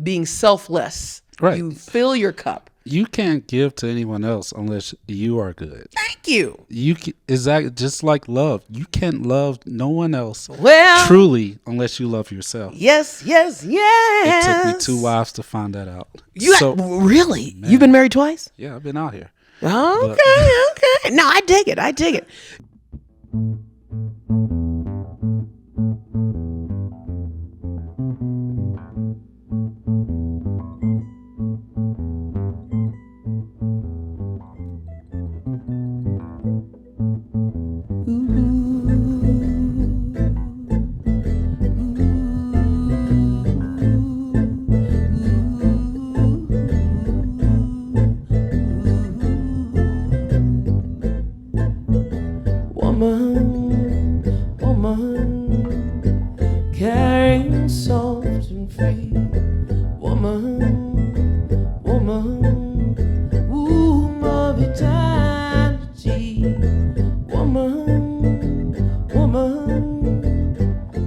being selfless. Right. You fill your cup. You can't give to anyone else unless you are good. Thank you. Is that just like love? You can't love no one else truly unless you love yourself. Yes. It took me 2 wives to find that out. Really? Man. You've been married twice? Yeah, I've been out here. Okay. No, I dig it. Woman, caring soft and free. Woman, womb of eternity. Woman,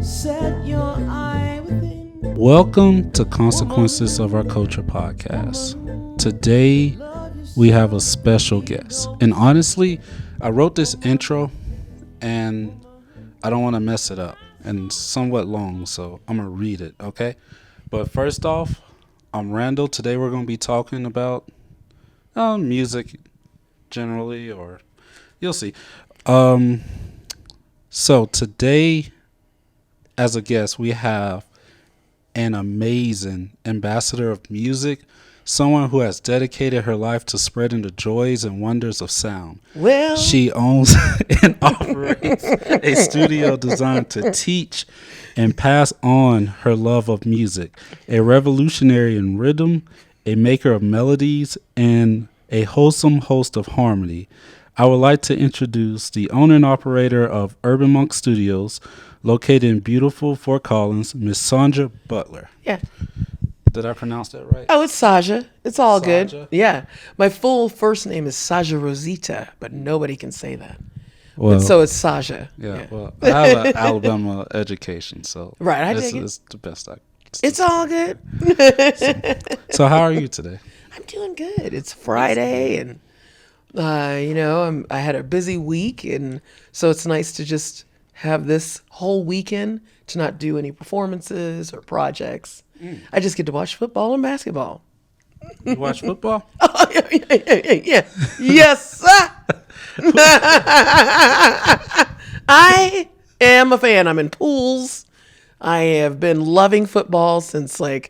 set your eye within. Welcome to Consequences of Our Culture podcast. Today we have a special guest, and honestly, I wrote this intro and I don't want to mess it up, and it's somewhat long, so I'm going to read it, okay? But first off, I'm Randall. Today we're going to be talking about music generally, or you'll see. So today, as a guest, we have an amazing ambassador of music, someone who has dedicated her life to spreading the joys and wonders of sound. Well, she owns and operates a studio designed to teach and pass on her love of music. A revolutionary in rhythm, a maker of melodies, and a wholesome host of harmony. I would like to introduce the owner and operator of Urban Monk Studios, located in beautiful Fort Collins, Miss Saja Butler. yeah. Did I pronounce that right? Oh, it's Saja. It's all Saja? good. Yeah. My full first name is Saja Rosita, but nobody can say that. Well, So it's Saja. yeah. Well, I have an Alabama education, so Right, I this dig it. is the best I. It's all good. So how are you today? I'm doing good. It's Friday, and I had a busy week, and so it's nice to just have this whole weekend to not do any performances or projects. I just get to watch football and basketball. You watch football? Oh, yeah. Yes, sir. I am a fan. I'm in pools. I have been loving football since, my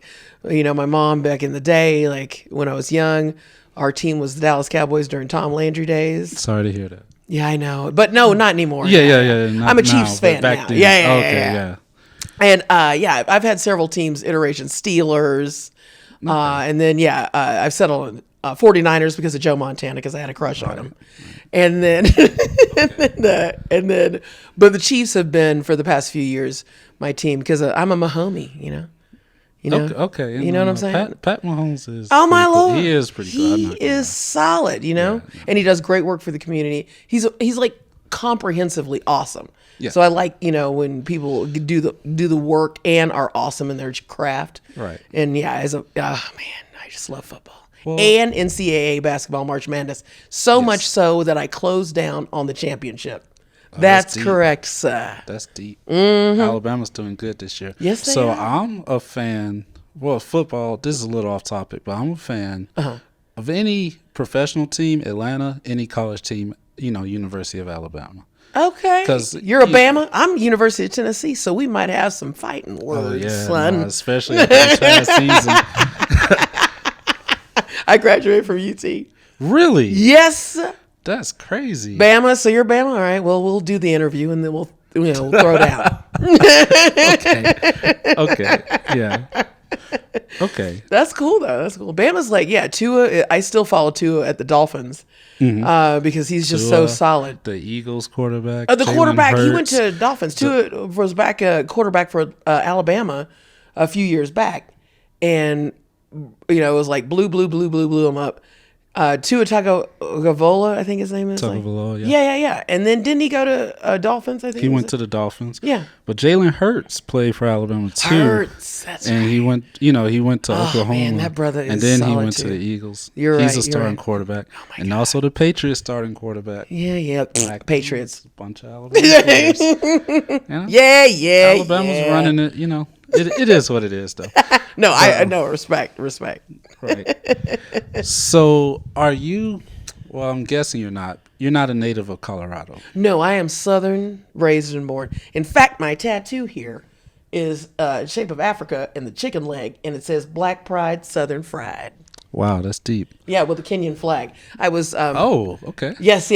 mom back in the day, when I was young. Our team was the Dallas Cowboys during Tom Landry days. Sorry to hear that. Yeah, I know. But no, not anymore. Yeah. I'm a Chiefs fan now. Then. Yeah. And I've had several teams, iterations, Steelers. Okay. And then, I've settled on 49ers because of Joe Montana, because I had a crush on him. And then, but the Chiefs have been, for the past few years, my team, because I'm a Mahomie, you know? Okay. You know what I'm saying? Pat Mahomes is. Oh, my cool. Lord. He is pretty good. He is solid, and he does great work for the community. He's like comprehensively awesome. Yeah. So I like, when people do the work and are awesome in their craft. Right. And I just love football. Well, and NCAA basketball, March Madness. So much so that I closed down on the championship. That's correct, sir. That's deep. Mm-hmm. Alabama's doing good this year. Yes, they so are. I'm a fan. Well, football, this is a little off topic, but I'm a fan of any professional team, Atlanta, any college team, University of Alabama. Okay. 'Cause you're a Bama. I'm University of Tennessee, so we might have some fighting words, son. No, especially at this past season. I graduated from UT. Really? Yes. That's crazy. Bama. So you're Bama. All right. Well, we'll do the interview and then we'll throw down. Okay. Yeah. Okay. That's cool though. That's cool. Bama's Tua. I still follow Tua at the Dolphins because he's just so solid. The Eagles quarterback. The quarterback. Hurts. He went to Dolphins. Tua was back quarterback for Alabama a few years back, and it was like blew him up. Tua Tagovailoa, I think his name is. Tagovailoa, Yeah. And then didn't he go to Dolphins? I think he went to the Dolphins. Yeah. But Jalen Hurts played for Alabama too. That's and right. he went to Oklahoma. Man, that brother is and then he solid went too. to the Eagles. You're He's right, a starting right. quarterback. Oh my and God. also the Patriots starting quarterback. Yeah. Patriots. A bunch of Alabama players. You know? Yeah. Alabama's running it, you know. It is what it is, though. No, I know. Respect. Right. So, are you? Well, I'm guessing you're not. You're not a native of Colorado. No, I am Southern, raised and born. In fact, my tattoo here is shape of Africa and the chicken leg, and it says Black Pride, Southern Fried. Wow, that's deep. Yeah, with the Kenyan flag. I was. Oh, okay. Yes.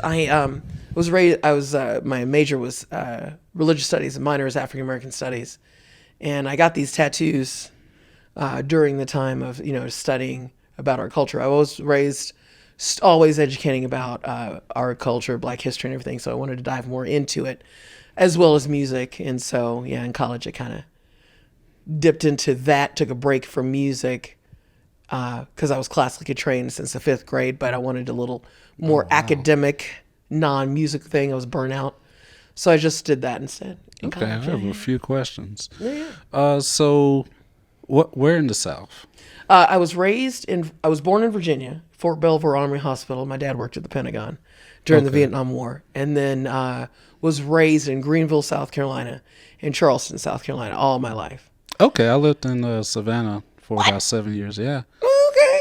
I was raised. I was. My major was religious studies, and minor is African American studies, and I got these tattoos during the time of studying about our culture. I was raised always educating about our culture, Black history, and everything. So I wanted to dive more into it, as well as music. And so in college, I kind of dipped into that. Took a break from music because I was classically trained since the 5th grade, but I wanted a little more academic, non-music thing. I was burnt out. So I just did that instead. Okay, I have a few questions. Yeah. So, where in the South? I was born in Virginia, Fort Belvoir Army Hospital. My dad worked at the Pentagon during the Vietnam War, and then was raised in Greenville, South Carolina, and Charleston, South Carolina, all my life. Okay, I lived in Savannah for about 7 years. Yeah.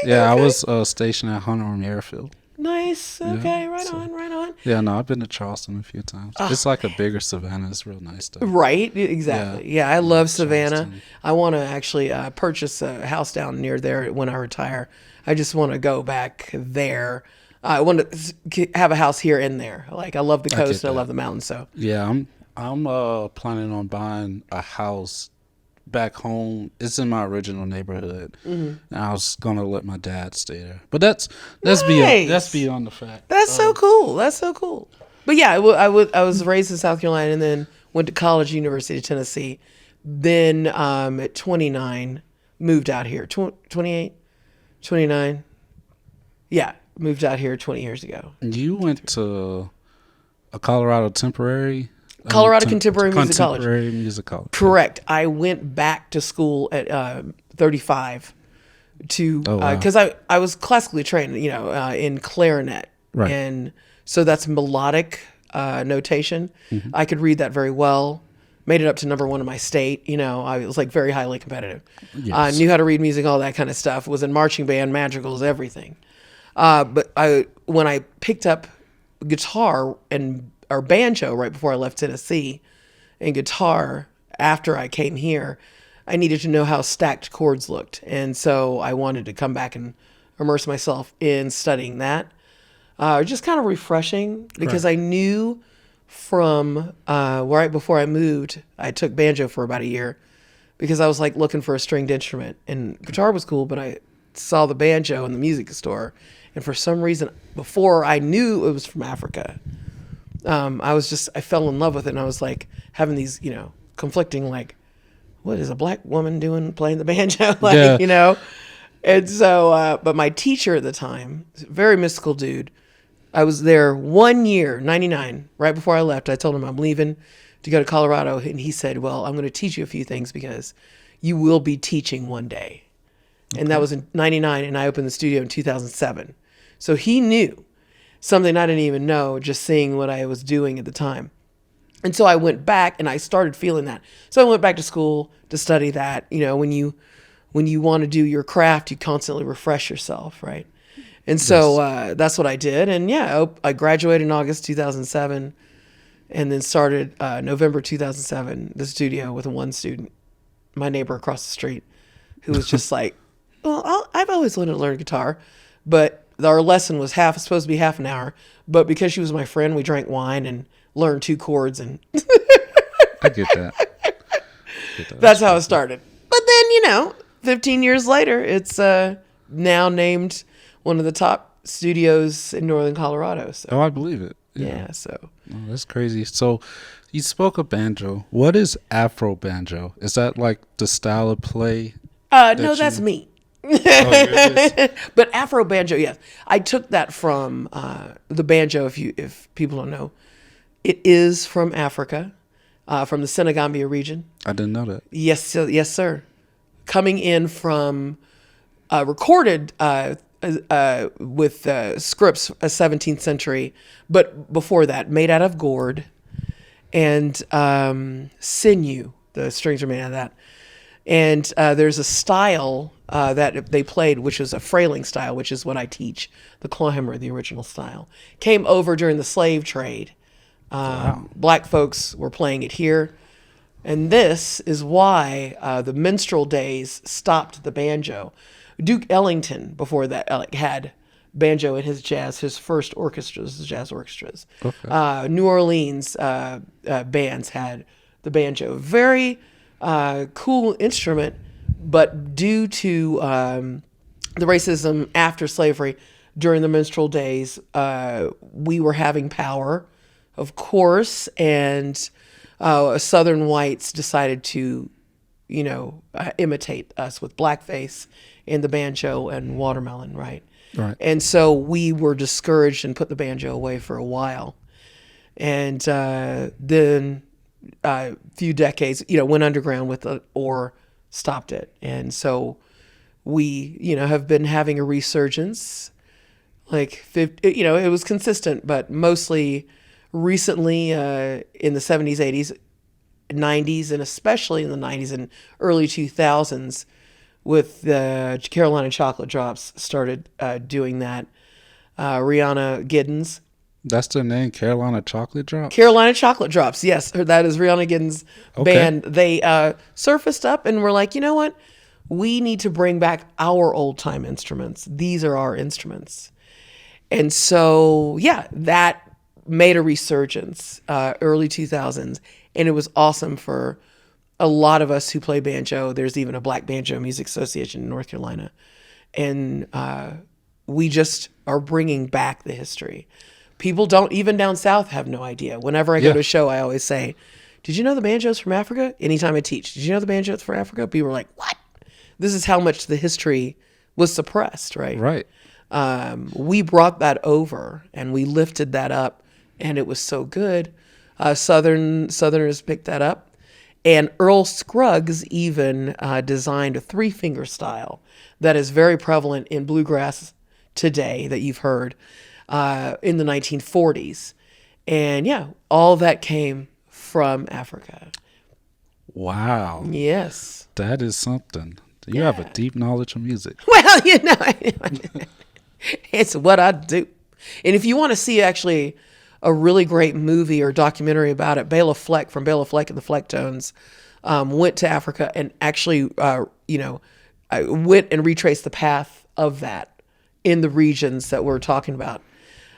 Okay. I was stationed at Hunter Army Airfield. Nice. Okay. Right on. Yeah, no, I've been to Charleston a few times. It's like a bigger Savannah. It's real nice though. Right. Exactly. Yeah, I love Savannah. Charleston. I want to actually purchase a house down near there when I retire. I just want to go back there. I want to have a house here and there. Like I love the coast and I love the mountains. So yeah, I'm planning on buying a house back home. It's in my original neighborhood, and I was gonna let my dad stay there. But that's Nice. beyond the fact. That's so cool. That's so cool. But yeah, I was raised in South Carolina and then went to college, University of Tennessee. Then at 29, moved out here. 28, 29. Yeah, moved out here 20 years ago. You went to a Colorado Contemporary Music College. Contemporary Music College. Correct. I went back to school at 35 to because I was classically trained, in clarinet, Right. and so that's melodic notation. I could read that very well. Made it up to number 1 in my state. I was like very highly competitive. Yes. Knew how to read music, all that kind of stuff. Was in marching band, madrigals, everything. But when I picked up guitar or banjo right before I left Tennessee, and guitar after I came here, I needed to know how stacked chords looked. And so I wanted to come back and immerse myself in studying that. Just kind of refreshing because I knew from right before I moved, I took banjo for about a year because I was like looking for a stringed instrument, and guitar was cool, but I saw the banjo in the music store. And for some reason, before I knew it was from Africa, I fell in love with it, and I was like having these, conflicting, like, what is a black woman doing playing the banjo? And so, but my teacher at the time, very mystical dude, I was there 1 year, 99, right before I left. I told him I'm leaving to go to Colorado, and he said, well, I'm going to teach you a few things because you will be teaching one day. And that was in 99, and I opened the studio in 2007. So he knew something I didn't even know, just seeing what I was doing at the time. And so I went back and I started feeling that. So I went back to school to study that. When you want to do your craft, you constantly refresh yourself, right? And so that's what I did. And I graduated in August 2007 and then started November 2007, the studio with one student, my neighbor across the street, who was just like, well, I've always wanted to learn guitar, but our lesson was supposed to be half an hour, but because she was my friend, we drank wine and learned 2 chords, and I get that. That's how it started. But then, 15 years later, it's now named one of the top studios in Northern Colorado. So. Oh, I believe it. Yeah, so. Oh, that's crazy. So you spoke of banjo. What is Afro banjo? Is that like the style of play? No, that's me. But Afro banjo, yes. I took that from the banjo. If people don't know, it is from Africa, from the Senegambia region. I didn't know that. Yes, sir. Coming in from recorded with scripts, 17th century, but before that, made out of gourd and sinew. The strings are made out of that. And there's a style that they played, which was a frailing style, which is what I teach, the climber, the original style. Came over during the slave trade. Wow. Black folks were playing it here. And this is why the minstrel days stopped the banjo. Duke Ellington, before that, had banjo in his first orchestras, jazz orchestras. Okay. New Orleans bands had the banjo. Very cool instrument, but due to the racism after slavery during the minstrel days, we were having power, of course, and Southern whites decided to, imitate us with blackface in the banjo and watermelon, right? Right. And so we were discouraged and put the banjo away for a while. And then a few decades, went underground with it or stopped it. And so we, have been having a resurgence. It was consistent, but mostly recently in the 70s, 80s, 90s, and especially in the 90s and early 2000s with the Carolina Chocolate Drops started doing that. Rihanna Giddens. That's their name, Carolina Chocolate Drop? Carolina Chocolate Drops, yes. That is Rihanna Giddens' band. They surfaced up and were like, you know what? We need to bring back our old-time instruments. These are our instruments. And so, that made a resurgence early 2000s. And it was awesome for a lot of us who play banjo. There's even a Black Banjo Music Association in North Carolina. And we just are bringing back the history. People don't, even down south, have no idea. Whenever I go to a show, I always say, did you know the banjo's from Africa? Anytime I teach, did you know the banjo's from Africa? People are like, what? This is how much the history was suppressed, right? Right. We brought that over and we lifted that up, and it was so good. Southerners picked that up. And Earl Scruggs even designed a three-finger style that is very prevalent in bluegrass today that you've heard in the 1940s. And all that came from Africa. Wow. Yes. That is something. You have a deep knowledge of music. Well, it's what I do. And if you want to see actually a really great movie or documentary about it, Bela Fleck from Bela Fleck and the Flecktones went to Africa and actually, went and retraced the path of that in the regions that we're talking about.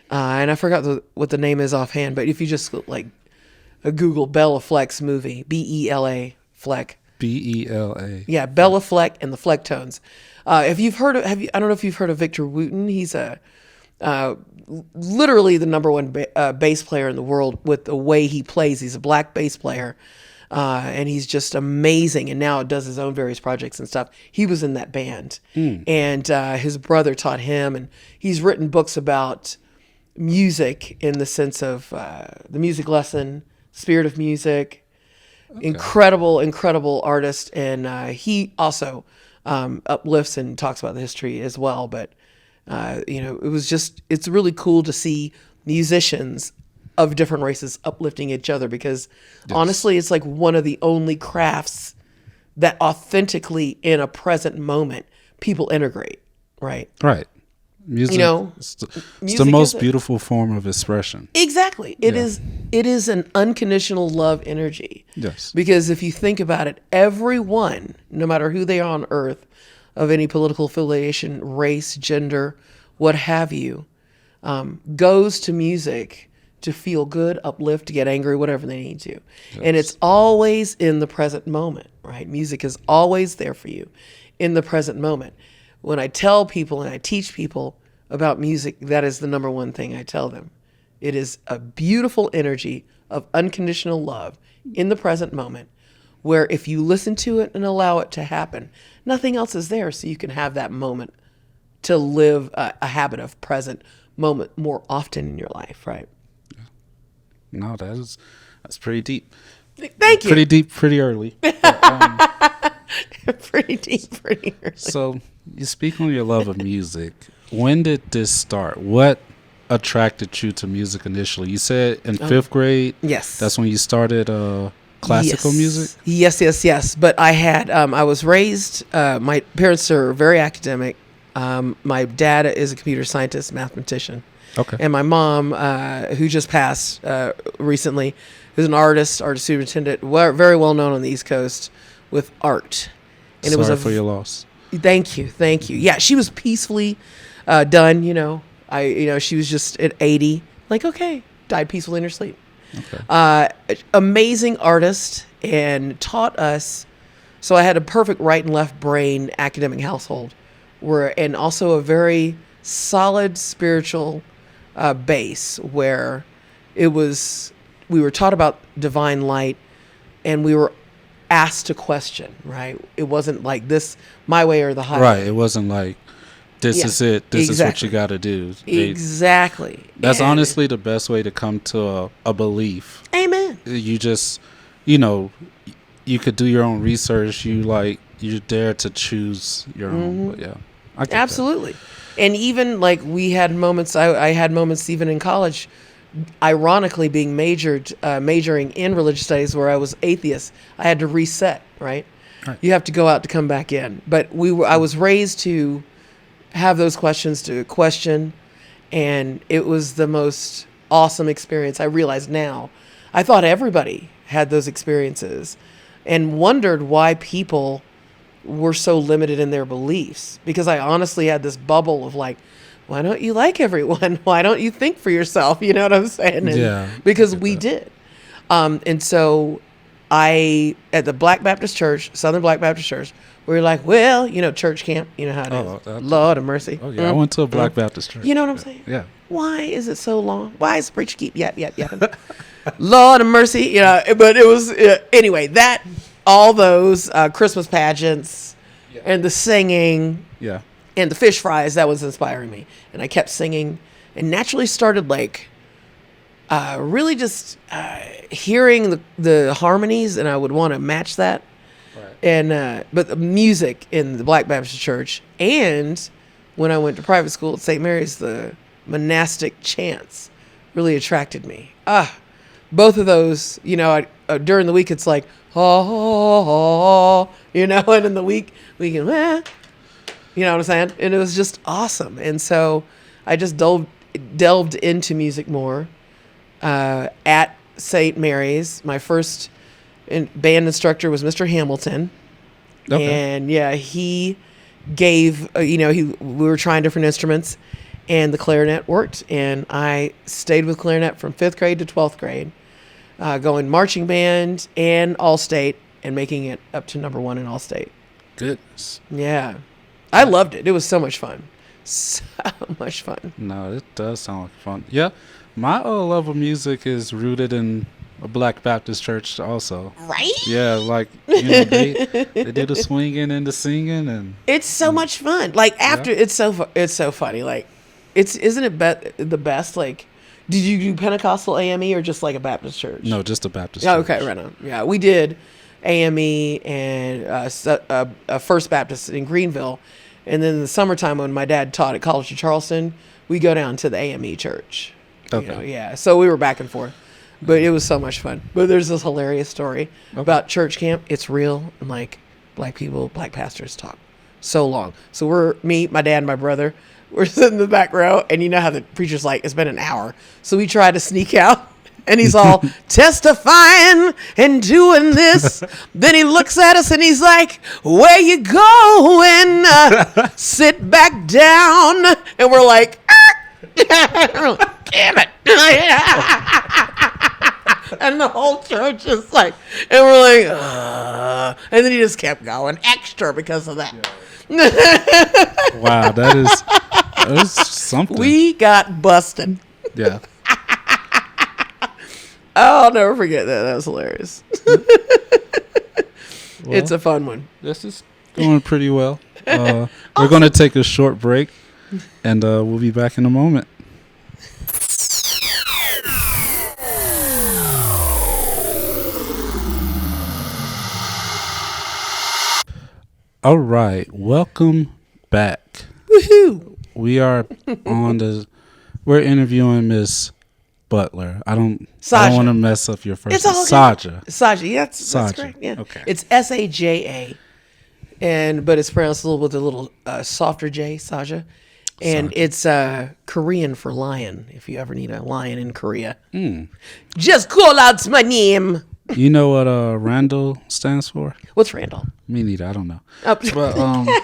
And I forgot what the name is offhand, but if you just Google Bela Fleck's movie, Bela Fleck. Bela. Yeah, Bela Fleck and the Flecktones. If you've heard of, I don't know if you've heard of Victor Wooten. He's literally the number one bass player in the world with the way he plays. He's a black bass player, and he's just amazing. And now does his own various projects and stuff. He was in that band, and his brother taught him. And he's written books about music in the sense of the music lesson, spirit of music. Okay. Incredible artist, and he also uplifts and talks about the history as well. But it's really cool to see musicians of different races uplifting each other, because honestly, it's like one of the only crafts that authentically in a present moment people integrate, right? Right. Music, it's the most beautiful form of expression. Exactly. It is an unconditional love energy. Yes. Because if you think about it, everyone, no matter who they are on earth, of any political affiliation, race, gender, what have you, goes to music to feel good, uplift, to get angry, whatever they need to. Yes. And it's always in the present moment, right? Music is always there for you in the present moment. When I tell people and I teach people about music, that is the number one thing I tell them. It is a beautiful energy of unconditional love in the present moment, where if you listen to it and allow it to happen, nothing else is there. So you can have that moment to live a habit of present moment more often in your life, right? No, that's pretty deep. Thank you. Pretty deep, pretty early. Pretty deep, pretty early. So you speak on your love of music. When did this start? What attracted you to music initially? You said in fifth grade. Yes. That's when you started classical music? Yes. But I had, I was raised, my parents are very academic. My dad is a computer scientist, mathematician. Okay. And my mom, who just passed recently, who's an art superintendent, very well known on the East Coast with art. And Sorry it was for your loss. Thank you. Yeah, she was peacefully done. She was just at 80. Like, okay, died peacefully in her sleep. Okay. Amazing artist, and taught us. So I had a perfect right and left brain academic household, and also a very solid spiritual base where we were taught about divine light, and we were asked to question, right? It wasn't like this, my way or the highway. Right. It wasn't like, this is it. This is what you got to do. Exactly. That's honestly the best way to come to a belief. Amen. You just, you could do your own research. You're there to choose your own. But yeah, I get absolutely. And even like we had moments, I had moments even in college, ironically being majoring in religious studies where I was atheist. I had to reset, right? You have to go out to come back in. But I was raised to have those questions, to question, and it was the most awesome experience. I realize now, I thought everybody had those experiences and wondered why people were so limited in their beliefs, because I honestly had this bubble of like, why don't you like everyone? Why don't you think for yourself? You know what I'm saying? Because we did. And so at the Black Baptist Church, Southern Black Baptist Church, we were like, well, church camp, you know how it is. Lord of mercy. Oh, yeah. I went to a Black Baptist church. You know what I'm saying? Yeah. Why is it so long? Why is the preacher keep yapping? Lord of mercy. But it was, anyway, all those Christmas pageants and the singing. Yeah. And the fish fries, that was inspiring me. And I kept singing and naturally started like really just hearing the harmonies, and I would want to match that. Right. And but the music in the Black Baptist Church, and when I went to private school at St. Mary's, the monastic chants really attracted me. Both of those, during the week it's like, and in the week we can, you know what I'm saying? And it was just awesome. And so I just delved into music more at St. Mary's. My first band instructor was Mr. Hamilton. Okay. And he gave, we were trying different instruments, and the clarinet worked. And I stayed with clarinet from 5th grade to 12th grade, going marching band and all-state, and making it up to number 1 in all-state. Goodness. Yeah. I loved it. It was so much fun. So much fun. No, it does sound like fun. Yeah. My love of music is rooted in a Black Baptist church also. Right? Yeah, like, they do the swinging and the singing, and it's so much fun. Like after it's so funny. Like isn't it the best? Like, did you do Pentecostal AME or just like a Baptist church? No, just a Baptist church. Okay, right on. Yeah, we did AME and First Baptist in Greenville. And then in the summertime when my dad taught at College of Charleston, we go down to the AME church. Okay. So we were back and forth. But it was so much fun. But there's this hilarious story about church camp. It's real. And like black people, black pastors talk so long. So me, my dad, and my brother, we're sitting in the back row. And you know how the preacher's like, it's been an hour. So we try to sneak out. And he's all testifying and doing this. Then he looks at us and he's like, where you going? Sit back down. And we're like, damn it. And the whole church is like, and we're like, and then he just kept going extra because of that. Wow, that is something. We got busted. Yeah. I'll never forget that. That was hilarious. Well, It's a fun one. this is going pretty well. We're going to take a short break, and we'll be back in a moment. All right, welcome back. Woohoo! We are we're interviewing Miss Butler. I don't want to mess up your first It's name. all Saja. Saja, yeah, that's Saja. correct. Yeah. Okay. It's Saja, but it's pronounced with a little softer J, Saja. And Saja. it's Korean for lion, if you ever need a lion in Korea. Just call out my name. You know what Randall stands for? What's Randall? Me neither. I don't know. Oh. But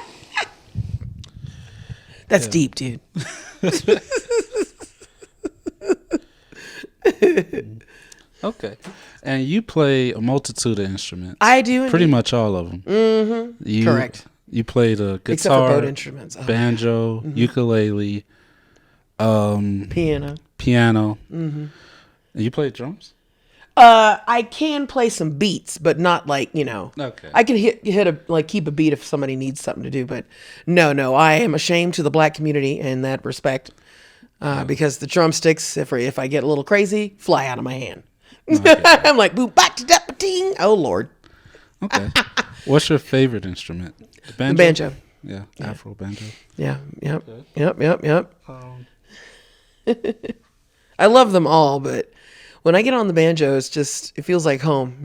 That's deep, dude. okay. And you play a multitude of instruments. I do. Pretty much all of them. Mm-hmm. Correct. You played a guitar, Except for boat instruments. Oh, banjo, ukulele, piano. And you played drums? I can play some beats, but not like, Okay. I can keep a beat if somebody needs something to do, but no, I am ashamed to the black community in that respect, because the drumsticks, if I get a little crazy, fly out of my hand. Okay. I'm like, boom, back to that, ting. Oh Lord. Okay. What's your favorite instrument? The banjo? Banjo. Yeah, Afro banjo. Yeah, yep. I love them all, but when I get on the banjo, it feels like home,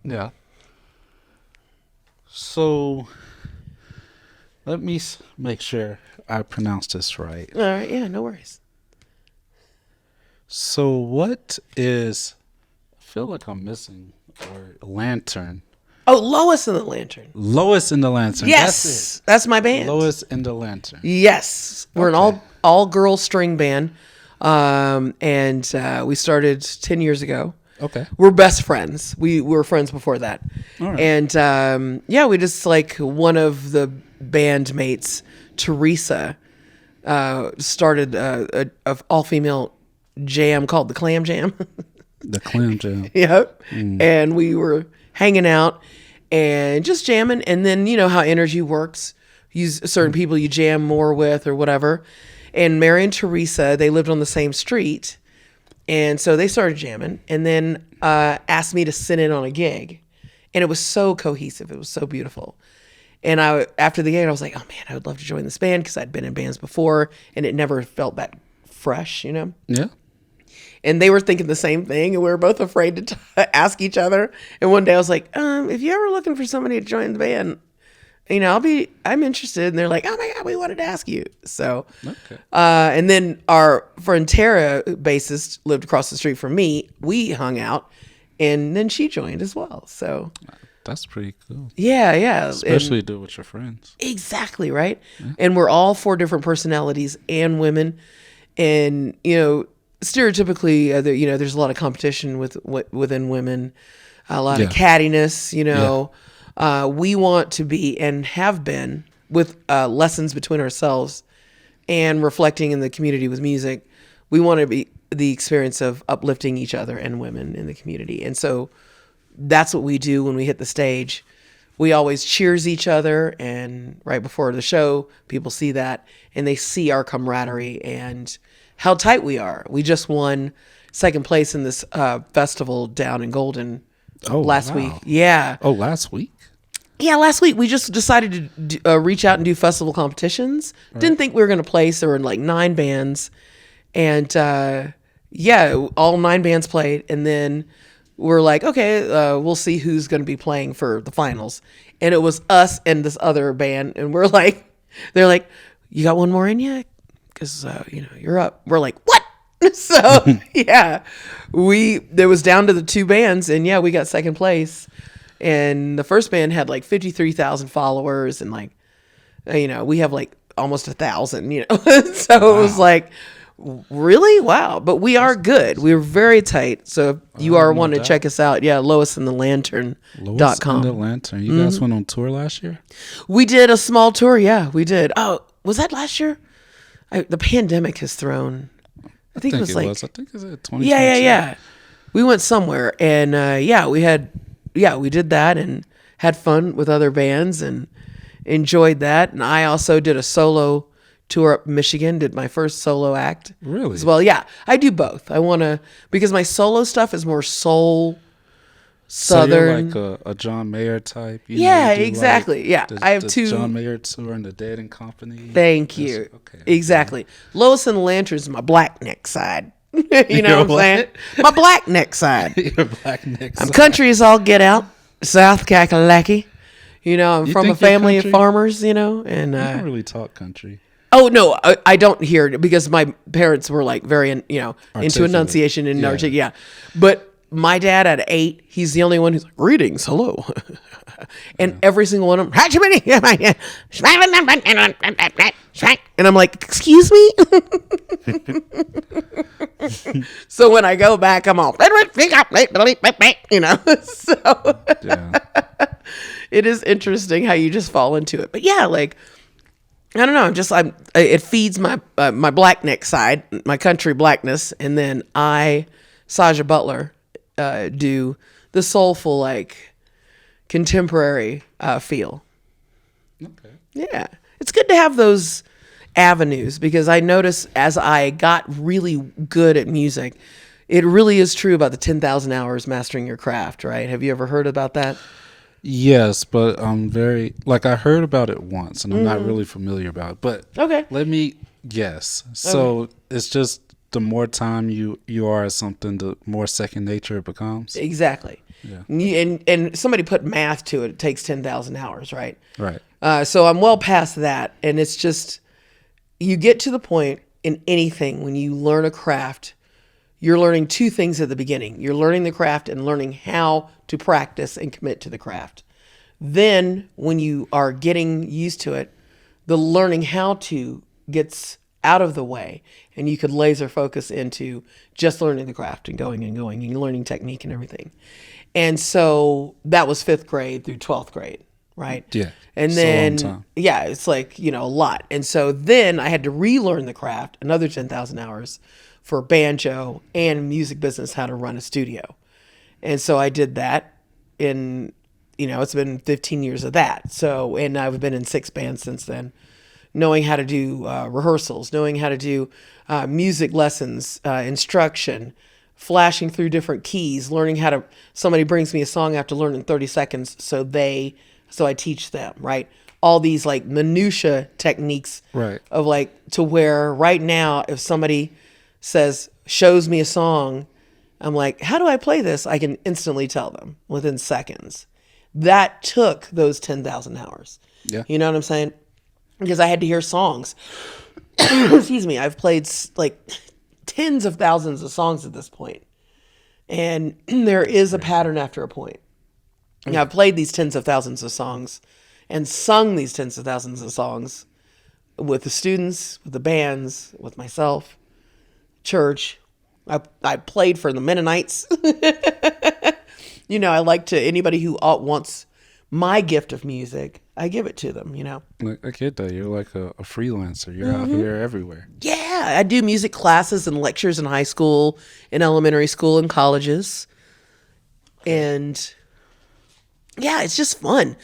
Yeah. So, let me make sure I pronounce this right. All right, yeah, no worries. So, what is, I feel like I'm missing a word, lantern. Oh, Lois and the Lantern. Lois and the Lantern. Yes, that's my band. Lois and the Lantern. Yes, we're an all girl string band, and we started 10 years ago. Okay. We're best friends. We were friends before that, All right. and we just like one of the bandmates, Teresa, started a all female jam called the Clam Jam. The Clam Jam. Yep. And we were hanging out and just jamming. And then, you know how energy works. Certain people you jam more with or whatever. And Mary and Teresa, they lived on the same street. And so they started jamming and then asked me to sit in on a gig. And it was so cohesive. It was so beautiful. And after the gig, I was like, oh man, I would love to join this band because I'd been in bands before and it never felt that fresh, Yeah. And they were thinking the same thing, and we were both afraid to ask each other. And one day I was like, if you're ever looking for somebody to join the band, I'm interested. And they're like, oh my God, we wanted to ask you. So, Okay. and then our friend Tara, bassist, lived across the street from me. We hung out, and then she joined as well. So That's pretty cool. yeah. Especially do it with your friends. Exactly, right? Yeah. And we're all 4 different personalities and women. And, stereotypically, there's a lot of competition within women, a lot of cattiness, we want to be and have been with lessons between ourselves and reflecting in the community with music. We want to be the experience of uplifting each other and women in the community. And so that's what we do when we hit the stage. We always cheers each other, and right before the show, people see that and they see our camaraderie and how tight we are. We just won 2nd place in this festival down in Golden last week. Yeah. Oh, last week? Yeah, last week we just decided to reach out and do festival competitions. Right. Didn't think we were going to place. There were like 9 bands. And all 9 bands played. And then we're like, okay, we'll see who's going to be playing for the finals. And it was us and this other band. And we're like, they're like, you got one more in yet? Because, you're up. We're like, what? So, yeah, there was down to the 2 bands. And yeah, we got 2nd place. And the first band had like 53,000 followers. And like, we have like almost 1,000, So wow. It was like, really? Wow. But we are good. We're very tight. So if you are wanting to check us out, Lois and the Lantern.com. Lois and the Lantern. You guys went on tour last year? We did a small tour. Yeah, we did. Oh, was that last year? The pandemic has thrown. I think it was. I think it's 2020. Yeah. We went somewhere, and we had yeah, we did that and had fun with other bands and enjoyed that. And I also did a solo tour up in Michigan, did my first solo act. Really? As well. Yeah, I do both. I want to, because my solo stuff is more soul, Southern. So you're like a John Mayer type? Yeah, you do exactly. Yeah, I have the two. John Mayer tour and the Dead and Company. Thank you. Okay. Exactly. Lois and the Lanterns is my black neck side. You know Your what I'm saying? My black neck side. Your black neck. I'm country as all get out. South Kakalaki. You know, I'm You from a think you're family of country? farmers, you know, and You don't really talk country. oh no, I don't hear it because my parents were like very, you know, into Articulate. enunciation and Yeah. yeah. But my dad at 8, he's the only one who's like, greetings, hello. And every single one of them, and I'm like, excuse me? So when I go back, I'm all, you know, so Yeah. it is interesting how you just fall into it. But yeah, like, I don't know. It feeds my my black neck side, my country blackness, and then Saja Butler, do the soulful, like, contemporary feel. Okay. Yeah, it's good to have those avenues because I notice as I got really good at music, it really is true about the 10,000 hours mastering your craft. Right? Have you ever heard about that? Yes, but I'm very I heard about it once, and I'm not really familiar about it. But Okay. let me guess. So it's just the more time you are at something, the more second nature it becomes. Exactly. Yeah. And somebody put math to it. It takes 10,000 hours, right? Right. So I'm well past that. And it's just, you get to the point in anything when you learn a craft, you're learning two things at the beginning. You're learning the craft and learning how to practice and commit to the craft. Then when you are getting used to it, the learning how to gets out of the way and you could laser focus into just learning the craft and going and learning technique and everything. And so that was 5th grade through 12th grade, right? Yeah. And It's a then, long time. yeah, it's like, you know, a lot. And so then I had to relearn the craft, another 10,000 hours for banjo and music business, how to run a studio. And so I did that in, you know, it's been 15 years of that. So, and I've been in 6 bands since then, knowing how to do rehearsals, knowing how to do music lessons, instruction, flashing through different keys, learning how to, somebody brings me a song I have to learn in 30 seconds. So I teach them, right? All these like minutia techniques Right. of like, to where right now, if somebody shows me a song, I'm like, how do I play this? I can instantly tell them within seconds. That took those 10,000 hours. Yeah. You know what I'm saying? Because I had to hear songs. Excuse me. I've played like tens of thousands of songs at this point. And there is a pattern after a point. And I've played these tens of thousands of songs and sung these tens of thousands of songs with the students, with the bands, with myself, church. I played for the Mennonites. You know, I like to, anybody who wants my gift of music, I give it to them, you know. Like, I get that. You're like a freelancer. You're out here everywhere. Yeah, I do music classes and lectures in high school, in elementary school, and colleges. And yeah, it's just fun.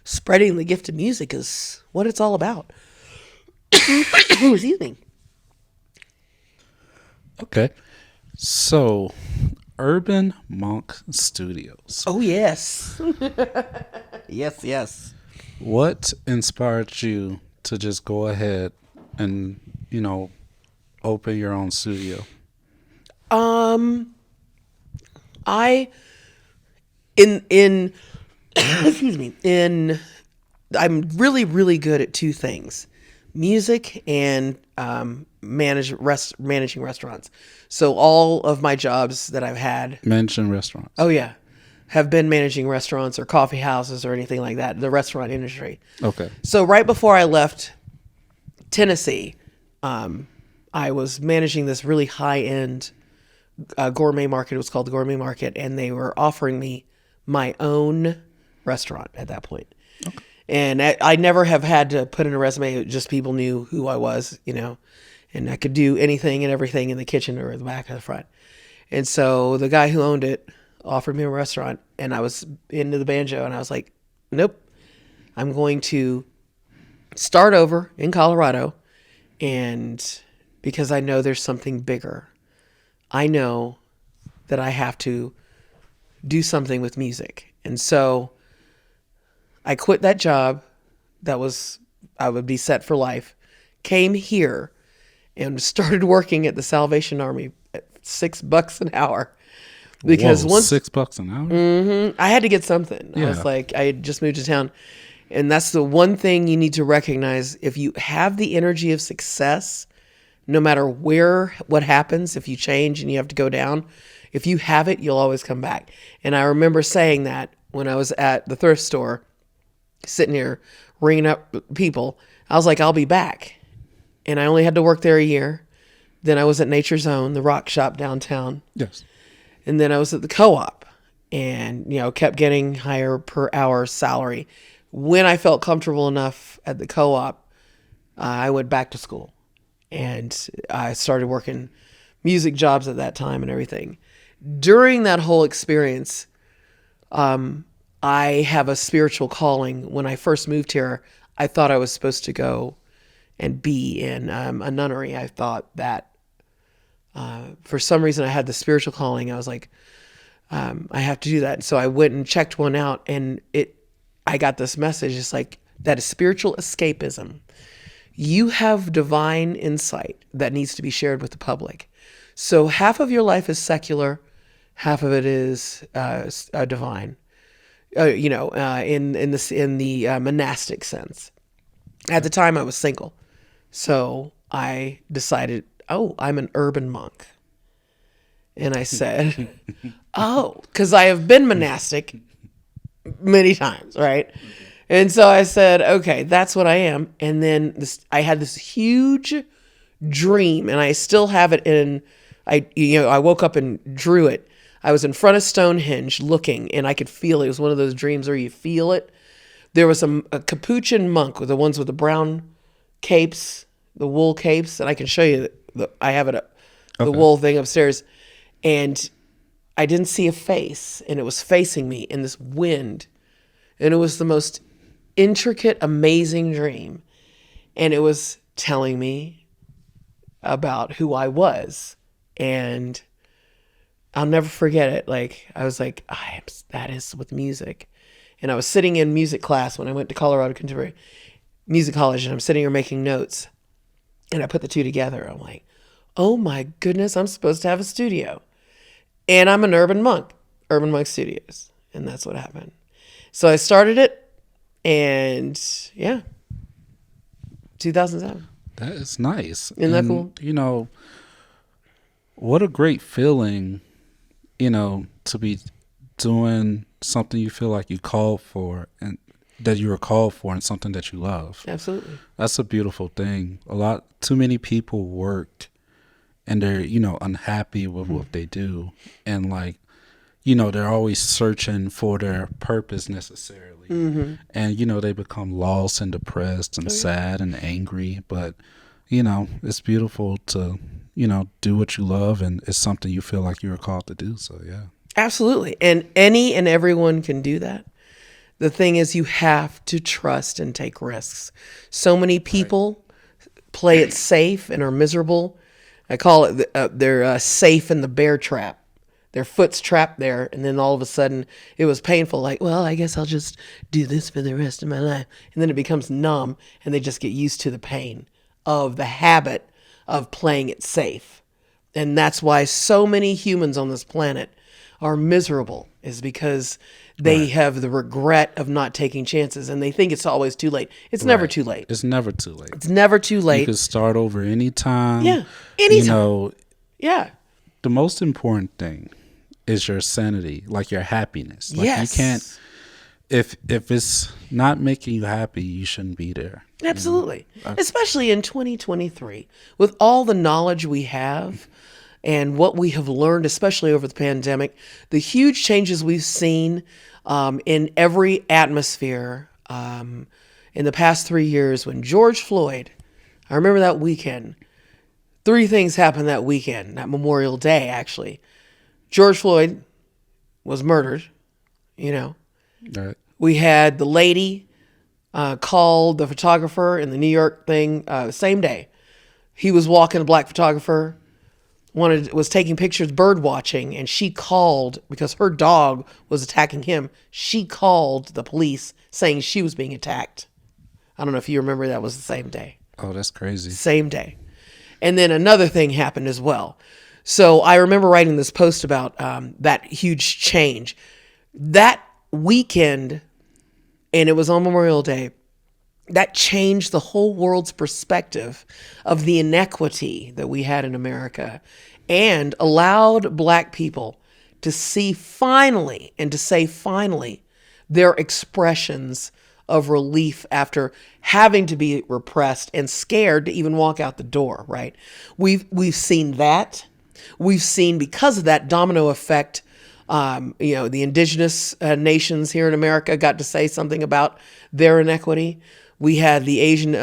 Spreading the gift of music is what it's all about. Excuse me. Okay. So, Urban Monk Studios. Oh, yes. Yes. What inspired you to just go ahead and, you know, open your own studio? Excuse me, I'm really, really good at 2 things: music and managing restaurants. So all of my jobs that I've had, Managing restaurants. oh yeah, have been managing restaurants or coffee houses or anything like that, the restaurant industry. Okay. So right before I left Tennessee, I was managing this really high-end gourmet market. It was called the Gourmet Market, and they were offering me my own restaurant at that point. Okay. And I never have had to put in a resume. Just people knew who I was, you know, and I could do anything and everything in the kitchen or the back or the front. And so the guy who owned it offered me a restaurant, and I was into the banjo, and I was like, nope, I'm going to start over in Colorado, and because I know there's something bigger. I know that I have to do something with music. And so I quit that job I would be set for life, came here and started working at the Salvation Army at $6 an hour. Because Whoa, once $6 an hour? I had to get something. I was like, I had just moved to town. And that's the one thing you need to recognize. If you have the energy of success, no matter what happens, if you change and you have to go down, if you have it, you'll always come back. And I remember saying that when I was at the thrift store, sitting here ringing up people. I was like, I'll be back. And I only had to work there a year. Then I was at Nature's Own, the rock shop downtown. Yes. And then I was at the co-op and, kept getting higher per hour salary. When I felt comfortable enough at the co-op, I went back to school and I started working music jobs at that time and everything. During that whole experience, I have a spiritual calling. When I first moved here, I thought I was supposed to go and be in a nunnery. I thought that for some reason I had the spiritual calling. I was like, I have to do that. So I went and checked one out, and I got this message. It's like, that is spiritual escapism. You have divine insight that needs to be shared with the public. So half of your life is secular, half of it is divine. In the monastic sense. At the time, I was single, so I decided, I'm an urban monk. And I said, because I have been monastic many times, right? And so I said, okay, that's what I am. And then I had this huge dream, and I still have it I woke up and drew it. I was in front of Stonehenge looking, and I could feel it. It was one of those dreams where you feel it. There was a capuchin monk with the ones with the brown capes, the wool capes, and I can show you. I have it up, the wool thing upstairs. And I didn't see a face, and it was facing me in this wind. And it was the most intricate, amazing dream. And it was telling me about who I was. And I'll never forget it. Like, I was like, that is with music. And I was sitting in music class when I went to Colorado Contemporary Music College, and I'm sitting here making notes. And I put the two together. I'm like, oh my goodness, I'm supposed to have a studio. And I'm an urban monk Studios. And that's what happened. So I started it, and 2007. That is nice. Isn't that cool? What a great feeling, to be doing something you feel like you called for, and that you were called for, and something that you love. Absolutely. That's a beautiful thing. Too many people work and they're, unhappy with what they do. And they're always searching for their purpose necessarily. Mm-hmm. And, they become lost and depressed and sad and angry. But, it's beautiful to, do what you love, and it's something you feel like you were called to do. So, yeah. Absolutely. And any and everyone can do that. The thing is, you have to trust and take risks. So many people play it safe and are miserable. I call it, they're safe in the bear trap. Their foot's trapped there, and then all of a sudden it was painful. Like, well, I guess I'll just do this for the rest of my life. And then it becomes numb, and they just get used to the pain of the habit of playing it safe. And that's why so many humans on this planet are miserable, is because they have the regret of not taking chances, and they think it's always too late. It's never too late. It's never too late. It's never too late. You can start over anytime. Yeah, anytime. The most important thing is your sanity, like your happiness. Like, you can't, if it's not making you happy, you shouldn't be there. Absolutely. Especially in 2023, with all the knowledge we have and what we have learned, especially over the pandemic, the huge changes we've seen in every atmosphere in the past 3 years. When George Floyd, I remember that weekend, 3 things happened that weekend, that Memorial Day, actually. George Floyd was murdered, you know. Right. We had the lady called the photographer in the New York thing same day. He was walking, a black photographer, was taking pictures bird watching, and she called because her dog was attacking him. She called the police saying she was being attacked. I don't know if you remember, that was the same day. Oh, that's crazy. Same day. And then another thing happened as well. So I remember writing this post about that huge change. That weekend, and it was on Memorial Day, that changed the whole world's perspective of the inequity that we had in America and allowed black people to see finally and to say finally their expressions of relief after having to be repressed and scared to even walk out the door, right? We've seen that. We've seen, because of that domino effect, the indigenous nations here in America got to say something about their inequity. We had the Asian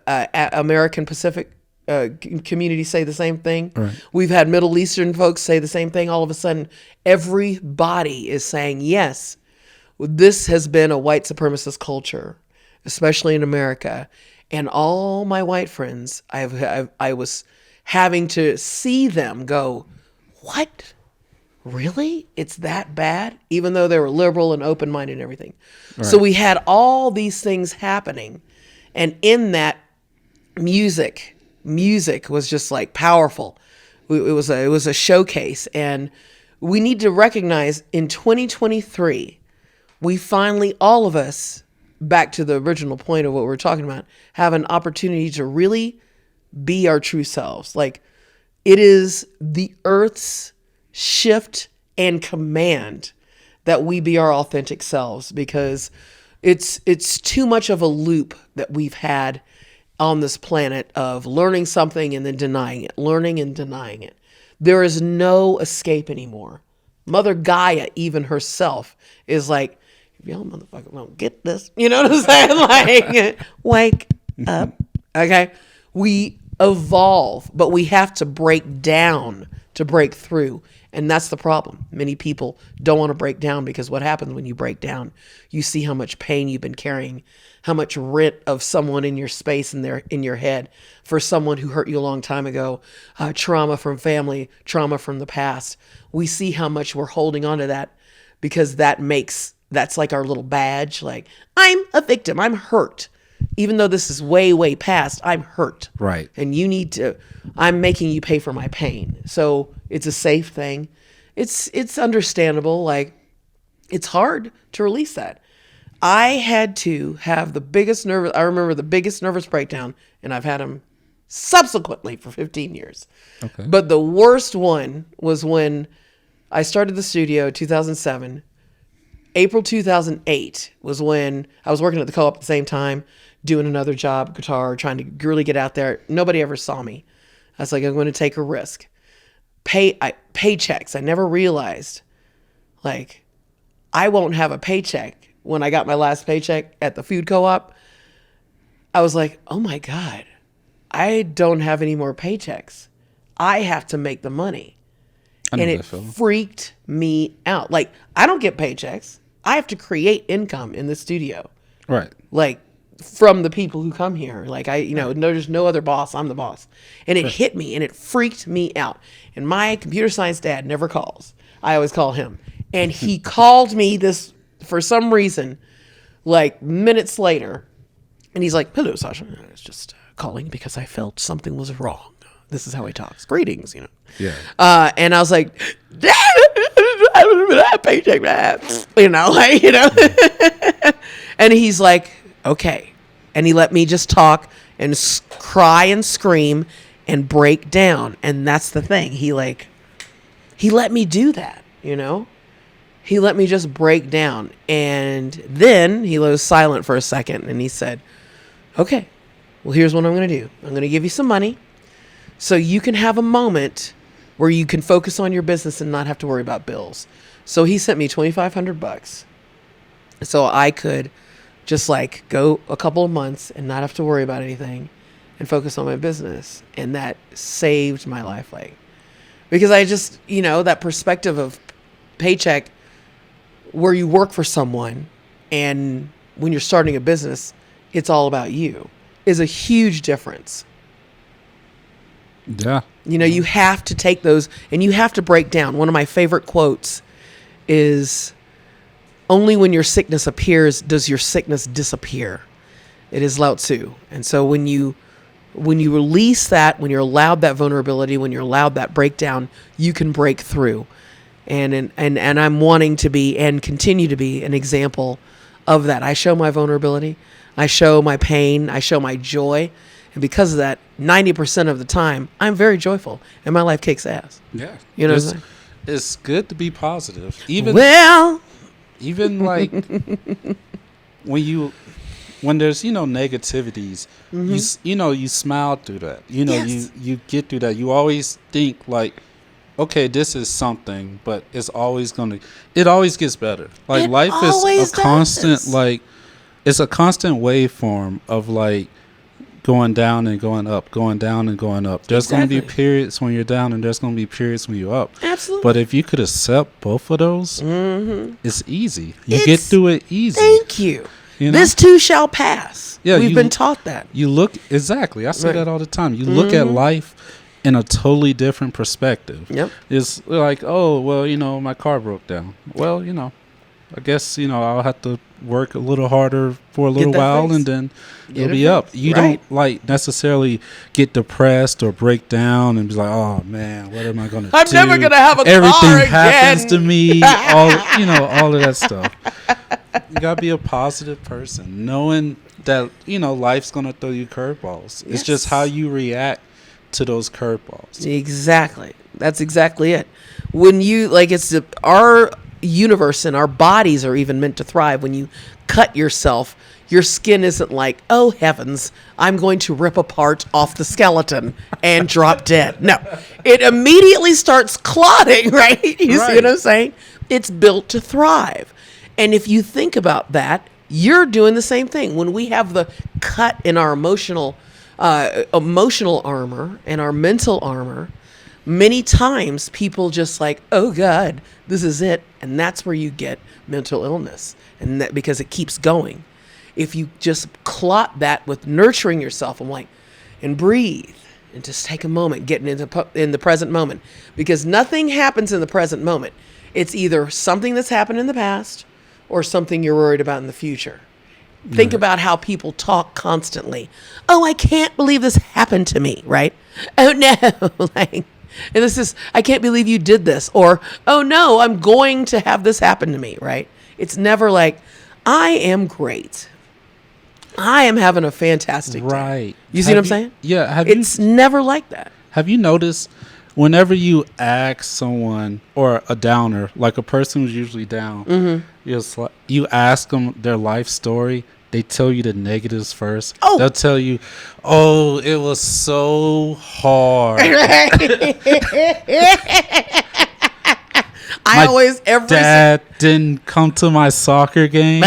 American Pacific community say the same thing. Right. We've had Middle Eastern folks say the same thing. All of a sudden, everybody is saying, yes, this has been a white supremacist culture, especially in America. And all my white friends, I was having to see them go, what? Really? It's that bad? Even though they were liberal and open-minded and everything. Right. So we had all these things happening. And in that, music was just like powerful. It was a showcase. And we need to recognize in 2023, we finally, all of us, back to the original point of what we're talking about, have an opportunity to really be our true selves. Like, it is the earth's shift and command that we be our authentic selves, because it's too much of a loop that we've had on this planet of learning something and then denying it, learning and denying it. There is no escape anymore. Mother Gaia, even herself, is like, if y'all motherfuckers don't get this, you know what I'm saying? Like, wake up. Okay? We evolve, but we have to break down to break through. And that's the problem. Many people don't want to break down, because what happens when you break down, you see how much pain you've been carrying, how much rent of someone in your space in your head for someone who hurt you a long time ago, trauma from family, trauma from the past. We see how much we're holding on to that, because that's like our little badge. Like, I'm a victim. I'm hurt. Even though this is way, way past, I'm hurt. Right. And I'm making you pay for my pain. So it's a safe thing. It's understandable. Like, it's hard to release that. I had to have I remember the biggest nervous breakdown, and I've had them subsequently for 15 years. Okay. But the worst one was when I started the studio, 2007. April 2008 was when I was working at the co-op at the same time, doing another job, guitar, trying to really get out there. Nobody ever saw me. I was like, I'm going to take a risk. Paychecks. I never realized, like, I won't have a paycheck. When I got my last paycheck at the food co-op, I was like, oh my God, I don't have any more paychecks. I have to make the money. And it freaked me out. Like, I don't get paychecks. I have to create income in the studio. Right. Like, from the people who come here. Like, there's no other boss. I'm the boss. And it hit me, and it freaked me out. And my computer science dad never calls. I always call him. And he called me this, for some reason, like minutes later. And he's like, hello, Saja. I was just calling because I felt something was wrong. This is how he talks. Greetings, Yeah. And I was like, paycheck, and he's like, okay. And he let me just talk and cry and scream and break down. And that's the thing. He let me do that, He let me just break down. And then he was silent for a second, and he said, okay, well, here's what I'm going to do. I'm going to give you some money so you can have a moment where you can focus on your business and not have to worry about bills. So he sent me $2,500 so I could just like go a couple of months and not have to worry about anything and focus on my business. And that saved my life. Like, because I just, that perspective of paycheck where you work for someone and when you're starting a business, it's all about you, is a huge difference. Yeah. You know, you have to take those and you have to break down. One of my favorite quotes is, only when your sickness appears does your sickness disappear. It is Lao Tzu. And so when you release that, when you're allowed that vulnerability, when you're allowed that breakdown, you can break through. And I'm wanting to be and continue to be an example of that. I show my vulnerability. I show my pain. I show my joy. And because of that, 90% of the time, I'm very joyful and my life kicks ass. Yeah. You know what I'm saying? It's good to be positive. Even like when there's, negativities, you smile through that. Yes. You get through that. You always think like, okay, this is something, but it always gets better. Like It life always is a constant, does. it's a constant waveform of like going down and going up, going down and going up. There's going to be Exactly. periods when you're down and there's going to be periods when you're up. Absolutely. But if you could accept both of those, it's easy. You get It's- through it easy. Thank you. You know? This too shall pass. Yeah, We've been taught that. You look, exactly. I say Right. that all the time. You look at life in a totally different perspective. Yep. It's like, oh, well, my car broke down. Well, I guess, I'll have to work a little harder for a little that while fixed. and then Get it'll it be up. fixed. You Right. don't like necessarily get depressed or break down and be like, oh man, what am I going to do? I'm never gonna have a car Everything happens again. to me. all of that stuff. You got to be a positive person, knowing that, life's going to throw you curveballs. It's just Yes. how you react to those curveballs. Exactly. That's exactly it. When you our universe and our bodies are even meant to thrive. When you cut yourself, your skin isn't like, oh heavens, I'm going to rip a part off the skeleton and drop dead. No, it immediately starts clotting, right? You see Right. what I'm saying? It's built to thrive. And if you think about that, you're doing the same thing. When we have the cut in our emotional armor and our mental armor, many times people just like, oh God, this is it. And that's where you get mental illness. And that because it keeps going. If you just clot that with nurturing yourself and breathe and just take a moment, getting in the present moment, because nothing happens in the present moment. It's either something that's happened in the past or something you're worried about in the future. Think about how people talk constantly. Oh, I can't believe this happened to me, right? Oh no, and I can't believe you did this. Or, oh no, I'm going to have this happen to me, right? It's never like, I am great. I am having a fantastic day. Right. You see what I'm saying? Yeah. It's never like that. Have you noticed whenever you ask someone or a downer, like a person who's usually down, you ask them their life story, they tell you the negatives first. Oh. They'll tell you, oh, it was so hard. Dad didn't come to my soccer games.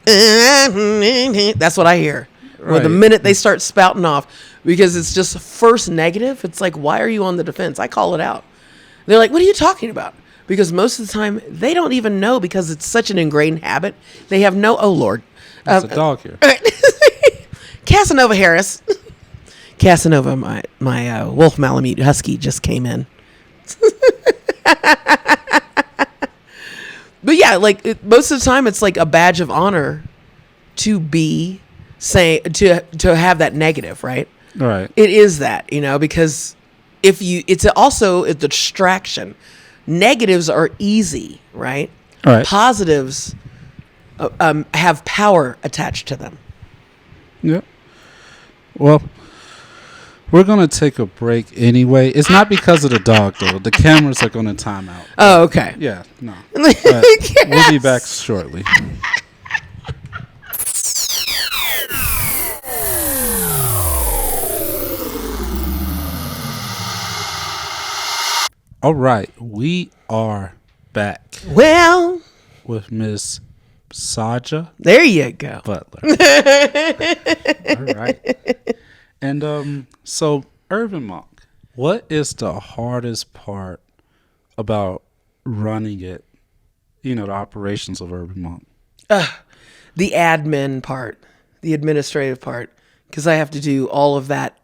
That's what I hear. Well, the Right. minute they start spouting off, because it's just first negative, it's like, why are you on the defense? I call it out. They're like, what are you talking about? Because most of the time, they don't even know because it's such an ingrained habit. They have no, oh Lord. There's a dog here. Casanova Harris. Casanova, my Wolf Malamute Husky just came in. But yeah, most of the time it's like a badge of honor to to have that negative, right? Right. It is that, because it's also a distraction. Negatives are easy, right? Right. Positives have power attached to them. Yeah. Well, we're going to take a break anyway. It's not because of the dog, though. The cameras are going to time out. Oh, okay. Yeah, no. We'll be back shortly. All right, we are back Well, with Miss Saja there you go. Butler. All right. And so, Urban Monk, what is the hardest part about running it, the operations of Urban Monk? The admin part, the administrative part, because I have to do all of that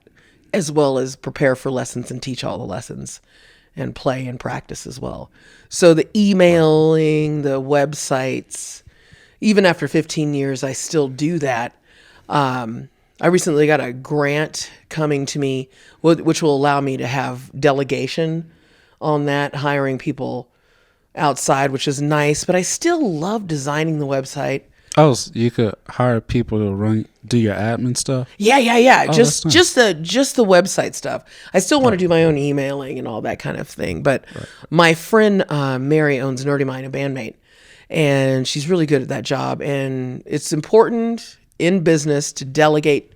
as well as prepare for lessons and teach all the lessons and play and practice as well. So the emailing, the websites, even after 15 years, I still do that. I recently got a grant coming to me, which will allow me to have delegation on that, hiring people outside, which is nice, but I still love designing the website. Oh, so you could hire people to do your admin stuff? Yeah. Oh, just that's nice. just the website stuff. I still want to do my own emailing and all that kind of thing. But my friend Mary owns Nerdy Mind, a bandmate, and she's really good at that job. And it's important in business to delegate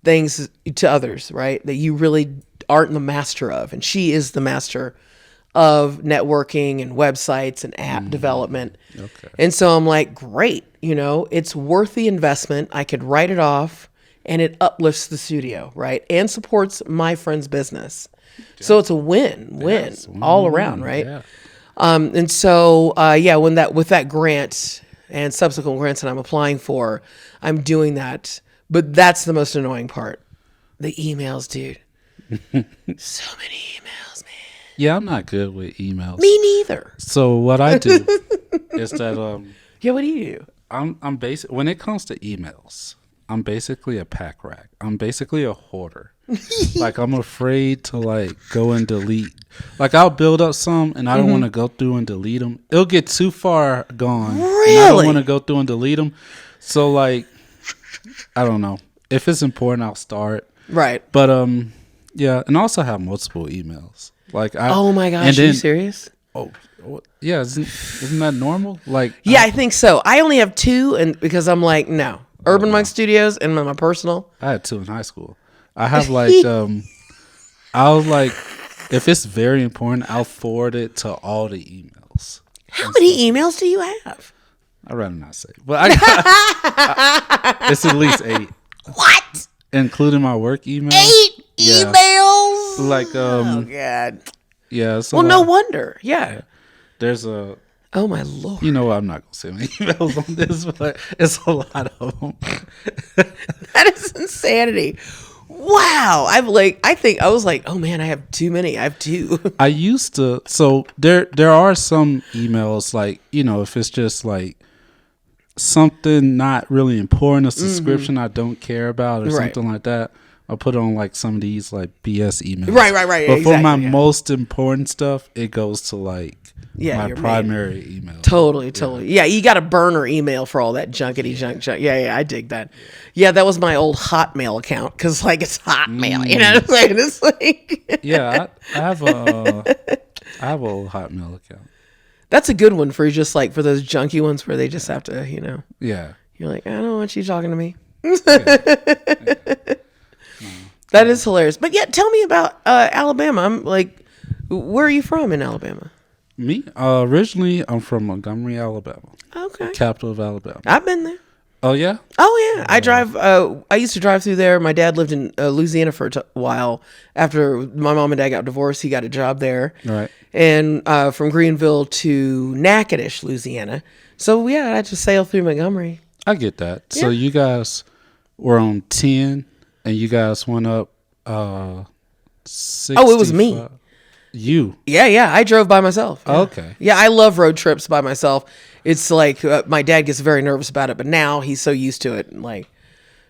things to others, right? That you really aren't the master of. And she is the master of networking and websites and app development. Okay. And so I'm like, great, it's worth the investment. I could write it off and it uplifts the studio, right? And supports my friend's business. So it's a win-win all around, right? Yeah. And so, with that grant and subsequent grants that I'm applying for, I'm doing that. But that's the most annoying part. The emails, dude. So many emails, man. Yeah, I'm not good with emails. Me neither. So what I do is that Yeah, what do you do? I'm basic when it comes to emails. I'm basically a pack rat. I'm basically a hoarder. Like I'm afraid to go and delete. Like I'll build up some and I don't want to go through and delete them. It'll get too far gone. Really? And I don't want to go through and delete them. So I don't know. If it's important, I'll start. Right. But yeah, and I also have multiple emails. Oh my gosh, are you serious? Oh, yeah, isn't that normal? I think so. I only have 2, and because I'm like, no, Urban Monk Studios and my personal. I had 2 in high school. I have if it's very important, I'll forward it to all the emails. How many emails do you have? I'd rather not say, but it's at least 8. What? Including my work email. 8 emails? Oh God. Yeah. Well, no wonder. Yeah. There's a. Oh my Lord. I'm not gonna say my emails on this, but it's a lot of them. That is insanity. Wow. I was like, oh man, I have too many. I have 2. I used to. So there are some emails if it's just something not really important, a subscription I don't care about or something like that, I'll put on some of these BS emails. Right. But for my most important stuff, it goes to my your primary email. Totally. Yeah, you got a burner email for all that junkety junk. Yeah, I dig that. Yeah, that was my old Hotmail account because it's Hotmail. You know what I'm saying? It's yeah, I have a old Hotmail account. That's a good one for just for those junky ones where they just have to, Yeah. You're like, I don't want you talking to me. Yeah. That is hilarious. But yeah, tell me about Alabama. I'm where are you from in Alabama? Me? Originally, I'm from Montgomery, Alabama. Okay. Capital of Alabama. I've been there. Oh, yeah? Oh, yeah. I drive. I used to drive through there. My dad lived in Louisiana for a while. After my mom and dad got divorced, he got a job there. Right. And from Greenville to Natchitoches, Louisiana. So, yeah, I just sailed through Montgomery. I get that. Yeah. So you guys were on 10 and you guys went up 65. Oh, it was me. You? Yeah. I drove by myself. Yeah. Okay. Yeah, I love road trips by myself. It's my dad gets very nervous about it, but now he's so used to it. And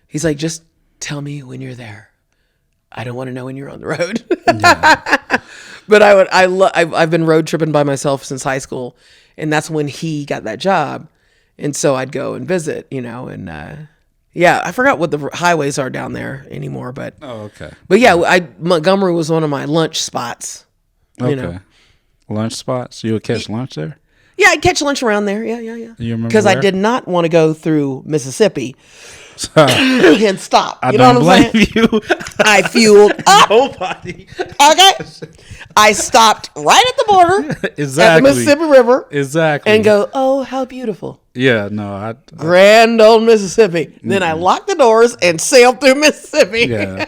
he's like, just tell me when you're there. I don't want to know when you're on the road. Yeah. But I've been road tripping by myself since high school, and that's when he got that job. And so I'd go and visit, and I forgot what the highways are down there anymore, but okay. But yeah, Montgomery was one of my lunch spots. Okay. Lunch spots? You would catch lunch there? Yeah, I'd catch lunch around there. Yeah. You remember because I where? did not want to go through Mississippi and stop. I You know don't what I'm blame saying? you. I fueled up. Nobody. Okay. I stopped right at the border at the Exactly. Mississippi River Exactly. and go, oh, how beautiful. Yeah, no, I Grand old Mississippi. Then I locked the doors and sailed through Mississippi. yeah.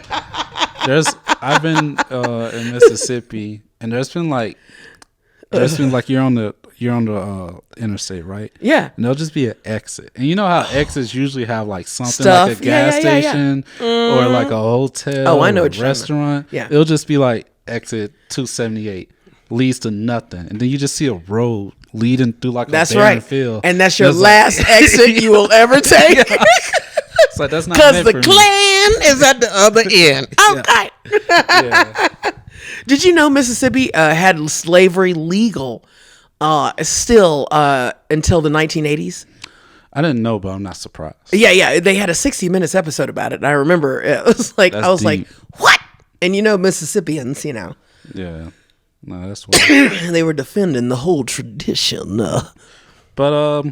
I've been in Mississippi, and there's been there's been like you're on the interstate, right? Yeah. And there'll just be an exit, and you know how exits usually have like something Stuff. like a gas station or like a hotel. Oh, I know or what a you're talking restaurant. Yeah. It'll just be like exit 278 leads to nothing, and then you just see a road leading through like That's a barren right. field, And that's your it's last like, exit you will ever take. It's like that's not Because meant the for me. Klan is at the other end. Okay. Yeah. Did you know Mississippi had slavery legal still until the 1980s? I didn't know, but I'm not surprised. Yeah. They had a 60 Minutes episode about it. And I remember it was like, That's I was like, deep. what? And you know, Mississippians, you know, Yeah. No, that's what. they were defending the whole tradition. But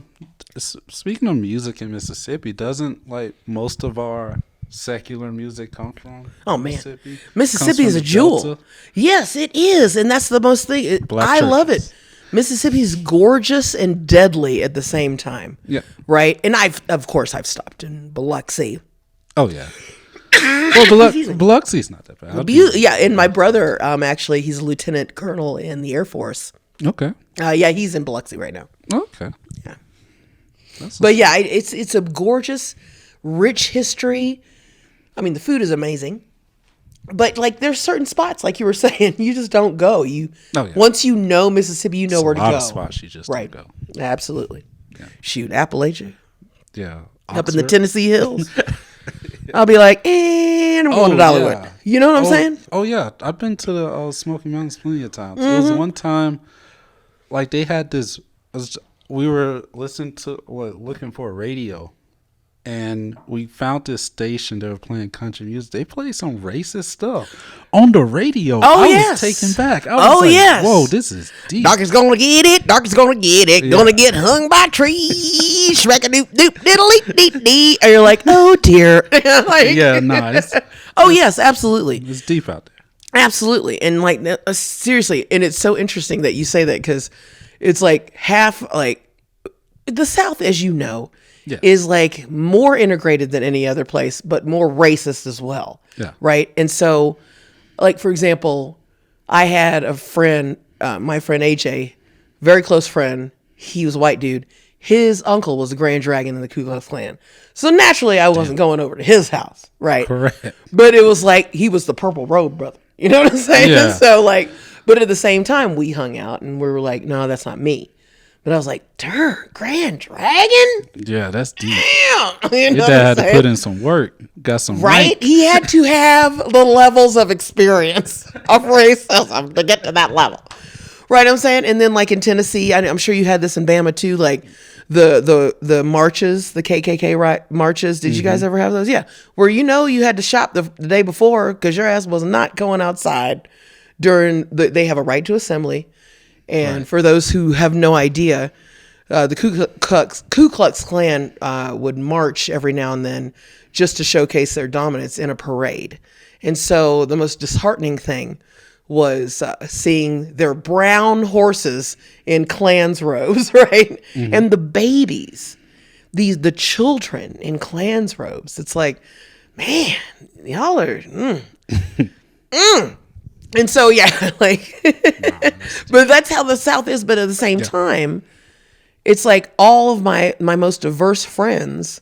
speaking of music in Mississippi, doesn't like most of our secular music come from? Oh man, Mississippi, Mississippi Comes is a from the jewel. Delta? Yes, it is, and that's the most thing. Black I love churches. it. Mississippi's gorgeous and deadly at the same time. Yeah. Right, and of course I've stopped in Biloxi. Oh yeah. Well, Biloxi's not that bad. Yeah, and my brother actually he's a lieutenant colonel in the Air Force. Okay. Yeah, he's in Biloxi right now. Okay. Yeah. That's But yeah, it's a gorgeous, rich history. I mean, the food is amazing. But like, there's certain spots, like you were saying, you just don't go. Once you know Mississippi, you know where to go. a lot of spots you just don't go. Absolutely. Shoot, Appalachia, Yeah. up in the Oxford. Tennessee hills. I'll be like, and I'm going to Dollywood. yeah. You know what I'm saying? Oh yeah, I've been to the Smoky Mountains plenty of times. There was one time, like they had this. We were looking for a radio, and we found this station that were playing country music. They played some racist stuff on the radio. I was taken back. I was like, whoa, this is deep. Darkest gonna get it. Darkest gonna get it. Gonna get hung by trees. Shrek a doop doop diddly dee dee. And you're like, oh dear. Like, Yeah, nah, yes, absolutely. it's deep out there. Absolutely. And like, seriously, and it's so interesting that you say that because it's like half, like, the South, as you know, Yes. is like more integrated than any other place, but more racist as well. Yeah. Right. And so, like, for example, I had a friend, my friend AJ, very close friend. He was a white dude. His uncle was the Grand Dragon in the Ku Klux Klan. So naturally, I wasn't going over to his house. Right. Correct. But it was like he was the Purple Robe brother. You know what I'm saying? Yeah. So like, but at the same time, we hung out and we were like, no, that's not me. But I was like, darn, Grand Dragon? Yeah, that's deep. Damn. You know Your what dad I'm had to saying? put in some work. Got some Right? rank. He had to have the levels of experience of racism to get to that level. Right, I'm saying? And then like in Tennessee, I'm sure you had this in Bama too, like the marches, the KKK marches. Did you guys ever have those? Yeah. Where you had to shop the day before because your ass was not going outside they have a right to assembly. And for those who have no idea, the Ku Klux Klan would march every now and then just to showcase their dominance in a parade. And so the most disheartening thing was seeing their brown horses in Klan's robes, right? And the babies, the children in Klan's robes. It's like, man, y'all are... And so, yeah, like, but that's how the South is. But at the same time, it's like all of my most diverse friends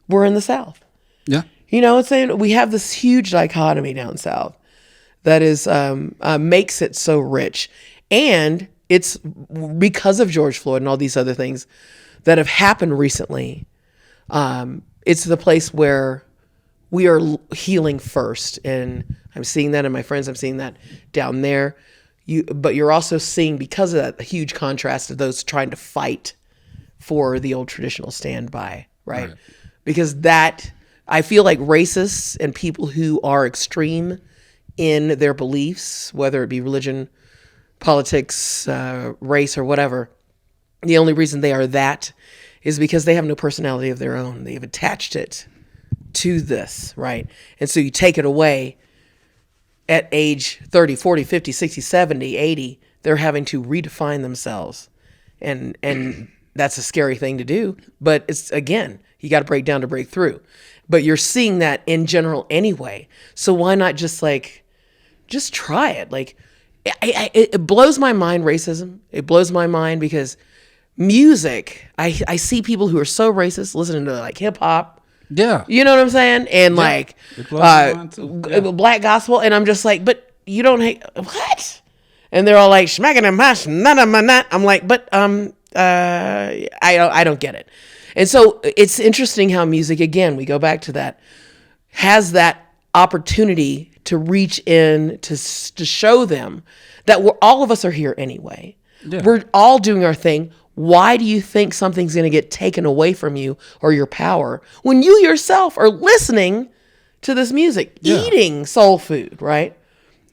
were in the South. Yeah. You know what I'm saying? We have this huge dichotomy down South that is makes it so rich. And it's because of George Floyd and all these other things that have happened recently. It's the place where we are healing first. And I'm seeing that in my friends. I'm seeing that down there. But you're also seeing, because of that, a huge contrast of those trying to fight for the old traditional standby, right? Because that, I feel like racists and people who are extreme in their beliefs, whether it be religion, politics, race, or whatever, the only reason they are that is because they have no personality of their own. They've attached it to this, right? And so you take it away at age 30, 40, 50, 60, 70, 80, they're having to redefine themselves. And that's a scary thing to do. But it's, again, you got to break down to break through. But you're seeing that in general anyway. So why not just try it? Like, it blows my mind, racism. It blows my mind because music, I see people who are so racist listening to like hip hop. Yeah. You know what I'm saying? And like It blows my mind too. Yeah. black gospel. And I'm just like, but you don't hate what? And they're all like smacking and mash, none of my nut. I'm like, but I don't get it. And so it's interesting how music, again, we go back to that, has that opportunity to reach in to show them that all of us are here anyway. Yeah. We're all doing our thing. Why do you think something's going to get taken away from you or your power when you yourself are listening to this music, eating soul food, right?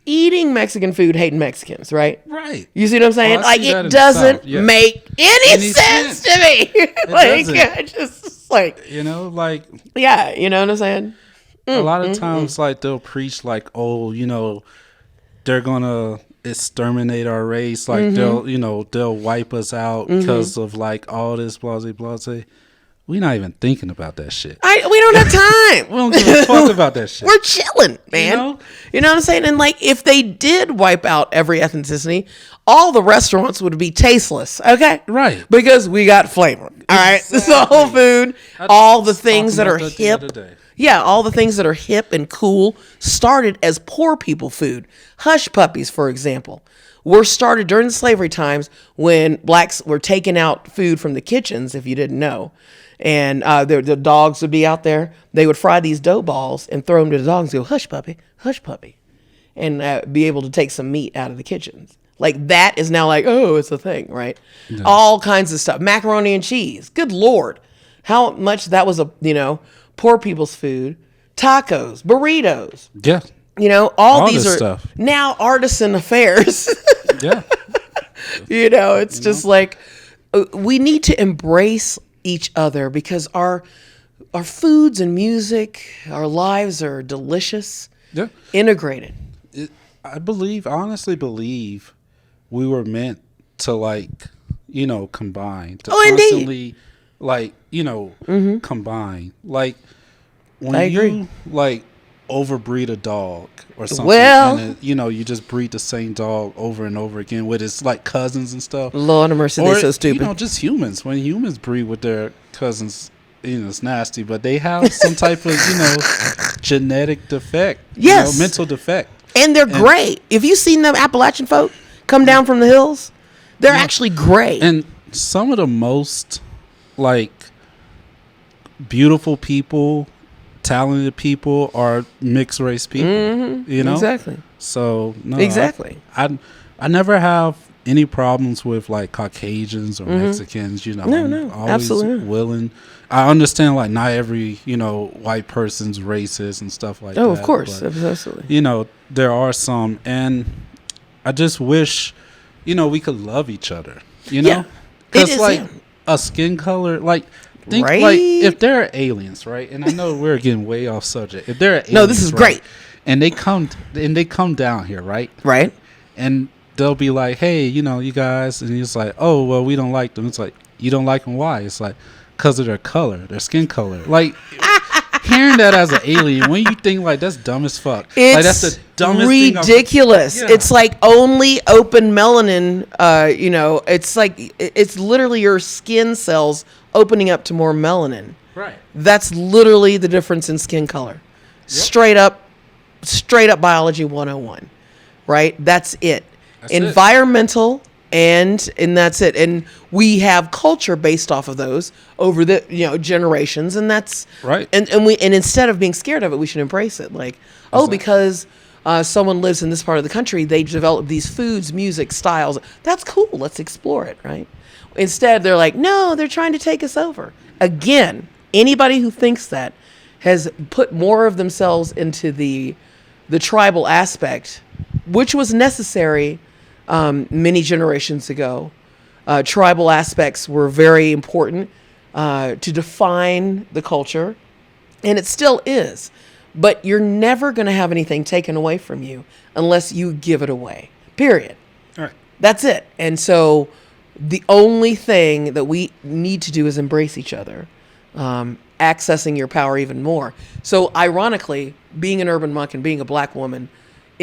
Eating Mexican food, hating Mexicans, right? Right. You see what I'm saying? I Like, see that it in the doesn't South, yeah. make any sense to me. Like, doesn't. I just like, You know, like yeah, you know what I'm saying? a lot of times, like they'll preach like, oh, you know, they're gonna exterminate our race. Like they'll wipe us out because of like all this blase. We're not even thinking about that shit. We don't have time. We don't give a fuck about that shit. We're chilling, man. You know what I'm saying? And like, if they did wipe out every ethnicity, all the restaurants would be tasteless. Okay, Right. Because we got flavor. All right, soul food, all the things that are talked about hip. that the other day. Yeah, all the things that are hip and cool started as poor people food. Hush puppies, for example, were started during the slavery times when blacks were taking out food from the kitchens, if you didn't know. And the dogs would be out there. They would fry these dough balls and throw them to the dogs and go, hush puppy, and be able to take some meat out of the kitchens. Like that is now like, oh, it's a thing, right? Yeah. All kinds of stuff. Macaroni and cheese. Good Lord. How much that was poor people's food. Tacos, burritos. Yeah. All these are stuff. Now artisan affairs. Yeah. It's just like we need to embrace each other because our foods and music, our lives are delicious, integrated. I honestly believe we were meant to combine, to constantly combine. Like when you overbreed a dog or something, and you just breed the same dog over and over again with its like cousins and stuff. Lord have mercy, they're so stupid. Just humans. When humans breed with their cousins, it's nasty, but they have some type of genetic defect, mental defect, and they're great. If you've seen the Appalachian folk come down from the hills, they're actually great. And some of the most beautiful people, talented people are mixed race people. Exactly. So exactly. I never have any problems with like Caucasians or Mexicans. No, I'm always absolutely willing. I understand like not every white person's racist and stuff like that. Oh, of course, but, absolutely. There are some, and I just wish we could love each other. Because a skin color, think like if there are aliens, right? And I know we're getting way off subject. If there are aliens, no, this is great. And they come down here, right? Right. And they'll be like, hey, you guys, and it's like, oh, well, we don't like them. It's like, you don't like them, why? It's like, because of their color, their skin color. Like hearing that as an alien, when you think like that's dumb as fuck. It's like that's the dumbest ridiculous. Thing it's like only open melanin. It's like it's literally your skin cells opening up to more melanin. Right. That's literally the difference in skin color. Yep. Straight up biology 101. Right? That's it. Environmental and that's it. And we have culture based off of those over the generations, and that's right. And instead of being scared of it, we should embrace it. Like, because someone lives in this part of the country, they develop these foods, music, styles. That's cool. Let's explore it, right? Instead, they're like, no, they're trying to take us over. Again, anybody who thinks that has put more of themselves into the tribal aspect, which was necessary many generations ago. Tribal aspects were very important to define the culture, and it still is. But you're never going to have anything taken away from you unless you give it away, period. All right. That's it. And so the only thing that we need to do is embrace each other, accessing your power even more. So ironically, being an urban monk and being a black woman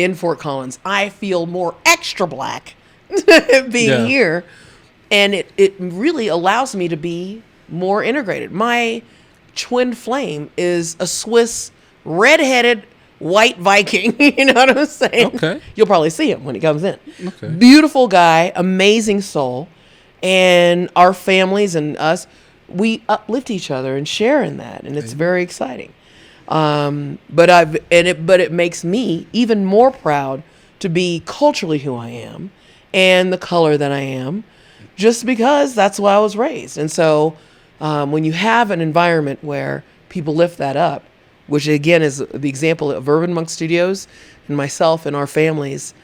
in Fort Collins. I feel more extra black being here. And it really allows me to be more integrated. My twin flame is a Swiss redheaded white Viking. You know what I'm saying? Okay. You'll probably see him when he comes in. Okay. Beautiful guy, amazing soul. And our families and us, we uplift each other and share in that. And it's very exciting. But it makes me even more proud to be culturally who I am and the color that I am, just because that's why I was raised. And so when you have an environment where people lift that up, which again is the example of Urban Monk Studios and myself and our families,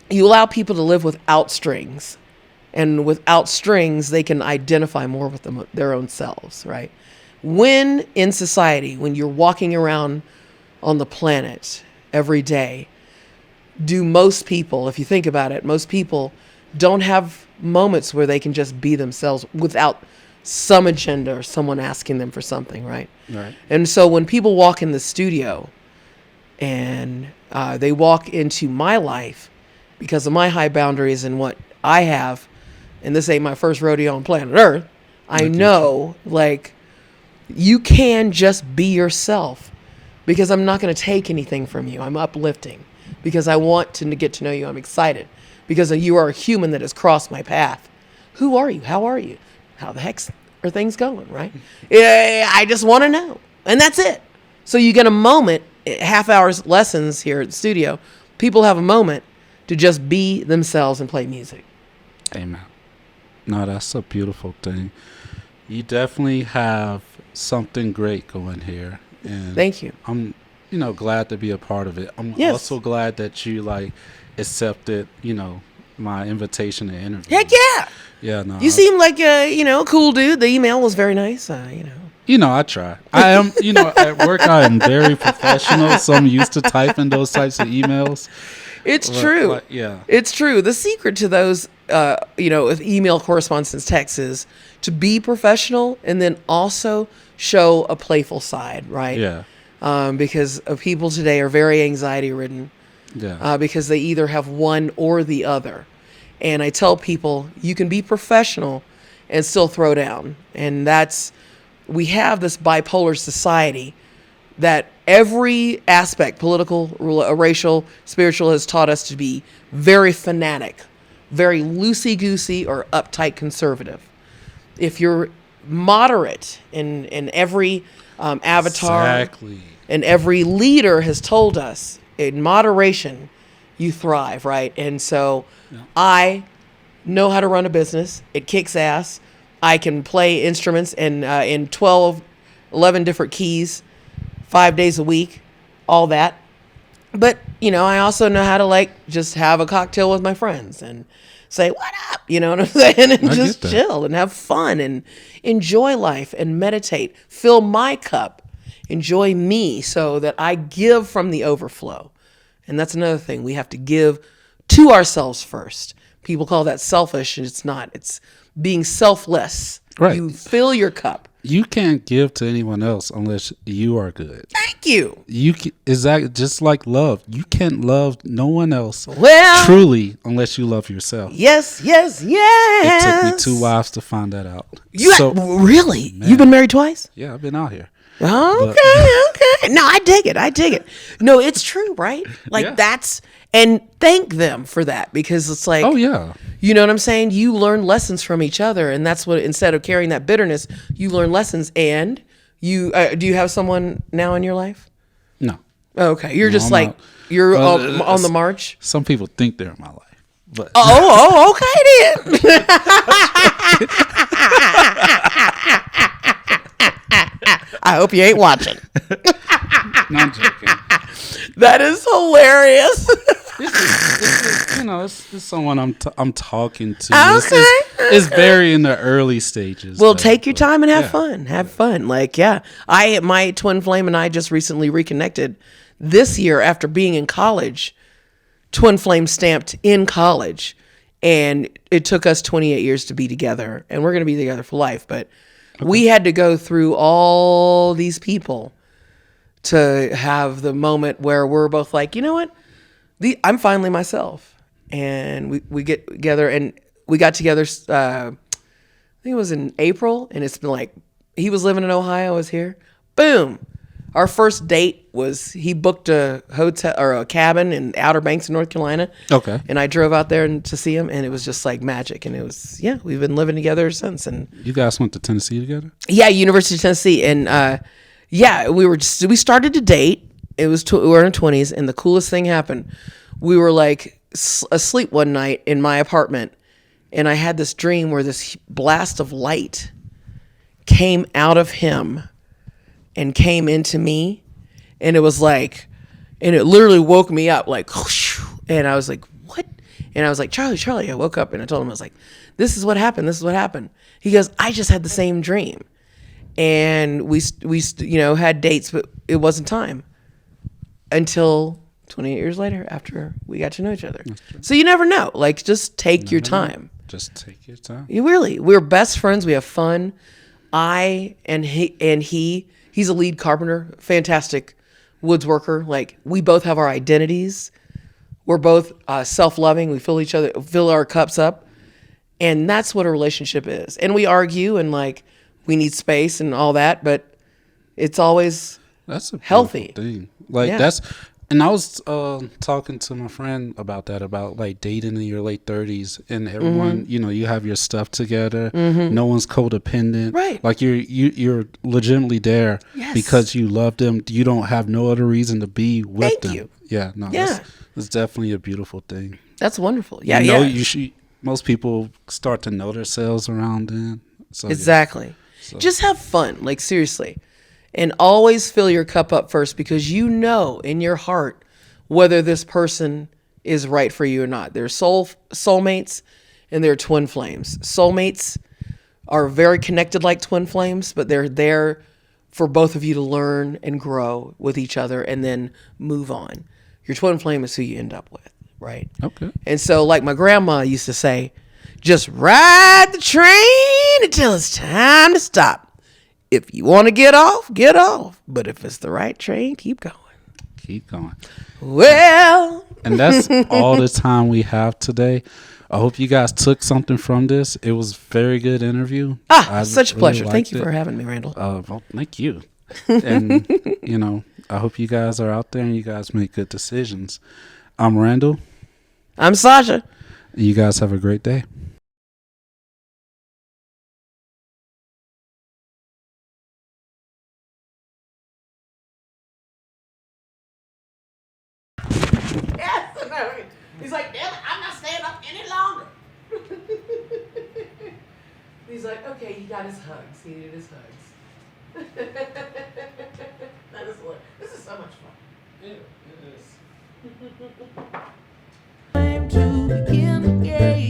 you allow people to live without strings. And without strings, they can identify more with their own selves, right? When in society, when you're walking around on the planet every day, do most people, if you think about it, most people don't have moments where they can just be themselves without some agenda or someone asking them for something, right? Right. And so when people walk in the studio and they walk into my life because of my high boundaries and what I have, and this ain't my first rodeo on planet Earth, I know, like, you can just be yourself because I'm not going to take anything from you. I'm uplifting because I want to get to know you. I'm excited because you are a human that has crossed my path. Who are you? How are you? How the heck are things going, right? Yeah, I just want to know. And that's it. So you get a moment, half hours lessons here at the studio. People have a moment to just be themselves and play music. Amen. No, that's a beautiful thing. You definitely have something great going here. And thank you. I'm, glad to be a part of it. I'm also glad that you accepted, my invitation to interview. Heck yeah. Yeah, no. You seem like a cool dude. The email was very nice, I try. I am, at work I am very professional, so I'm used to typing those types of emails. It's true. Yeah. It's true. The secret to those, with email correspondence and texts is to be professional and then also show a playful side, right? Yeah. Because people today are very anxiety ridden. Yeah. Because they either have one or the other. And I tell people you can be professional and still throw down. And we have this bipolar society that every aspect, political, racial, spiritual, has taught us to be very fanatic, very loosey-goosey or uptight conservative. If you're moderate in every avatar, exactly. And every leader has told us, in moderation, you thrive, right? And so I know how to run a business. It kicks ass. I can play instruments in 11 different keys, 5 days a week, all that. But, I also know how to just have a cocktail with my friends and say, what up? You know what I'm saying? And just chill and have fun and enjoy life and meditate. Fill my cup. Enjoy me so that I give from the overflow. And that's another thing. We have to give to ourselves first. People call that selfish, and it's not. It's being selfless. Right. You fill your cup. You can't give to anyone else unless you are good. Thank you. Is that just like love? You can't love no one else truly unless you love yourself. Yes. It took me 2 wives to find that out. Really? Man. You've been married twice? Yeah, I've been out here. Okay. No, I dig it. No, it's true, right? And thank them for that, because it's like, oh yeah, you know what I'm saying? You learn lessons from each other, and that's what, instead of carrying that bitterness, you learn lessons. And you, do you have someone now in your life? No. Okay. You're just you're on the march. Some people think they're in my life, but okay then. I hope you ain't watching. No, I'm joking. That is hilarious. This is someone I'm talking to. Okay. It's very in the early stages. Well, take your time and have fun. Have fun. My twin flame and I just recently reconnected this year after being in college. Twin flame stamped in college, and it took us 28 years to be together, and we're going to be together for life. But we had to go through all these people to have the moment where we're both like, you know what? I'm finally myself, and we get together, and we got together. I think it was in April, and it's been like he was living in Ohio, I was here. Boom. Our first date was he booked a hotel or a cabin in Outer Banks in North Carolina. Okay. And I drove out there to see him, and it was just like magic. And it was, we've been living together since. And You guys went to Tennessee together? yeah, University of Tennessee. And we started to date. It was, we were in our 20s, and the coolest thing happened. We were like asleep one night in my apartment, and I had this dream where this blast of light came out of him and came into me, and it was like, and it literally woke me up like, and I was like, what? And I was like, Charlie, I woke up, and I told him, I was like, this is what happened. He goes, I just had the same dream. And we had dates, but it wasn't time until 28 years later after we got to know each other. So you never know. Like, just take your time. Just take your time. We're best friends. We have fun. He's a lead carpenter, fantastic woods worker. Like, we both have our identities. We're both self-loving. We fill our cups up. And that's what a relationship is. And we argue, and like, we need space and all that, but it's always That's a healthy thing. Like, Yeah. and I was talking to my friend about that, about like dating in your late 30s, and everyone, you have your stuff together. No one's codependent. Right. Like, you're legitimately there Yes. because you love them. You don't have no other reason to be with Thank them. you. Yeah. No. Yeah. That's definitely a beautiful thing. That's wonderful. Yeah, You should. Most people start to know themselves around then. So, Exactly. Just have fun, like, seriously. And always fill your cup up first, because you know in your heart whether this person is right for you or not. They're soulmates, and they're twin flames. Soulmates are very connected like twin flames, but they're there for both of you to learn and grow with each other and then move on. Your twin flame is who you end up with, right? Okay. And so, like my grandma used to say, just ride the train until it's time to stop. If you want to get off, get off. But if it's the right train, keep going. Keep going. Well. And that's all the time we have today. I hope you guys took something from this. It was a very good interview. Such a really pleasure. Thank liked you it. for having me, Randall. Well, thank you. And, I hope you guys are out there and you guys make good decisions. I'm Randall. I'm Saja. You guys have a great day. He's like, damn it, I'm not staying up any longer. He's like, okay, he got his hugs. He needed his hugs. This is so much fun. It is. Time to begin again.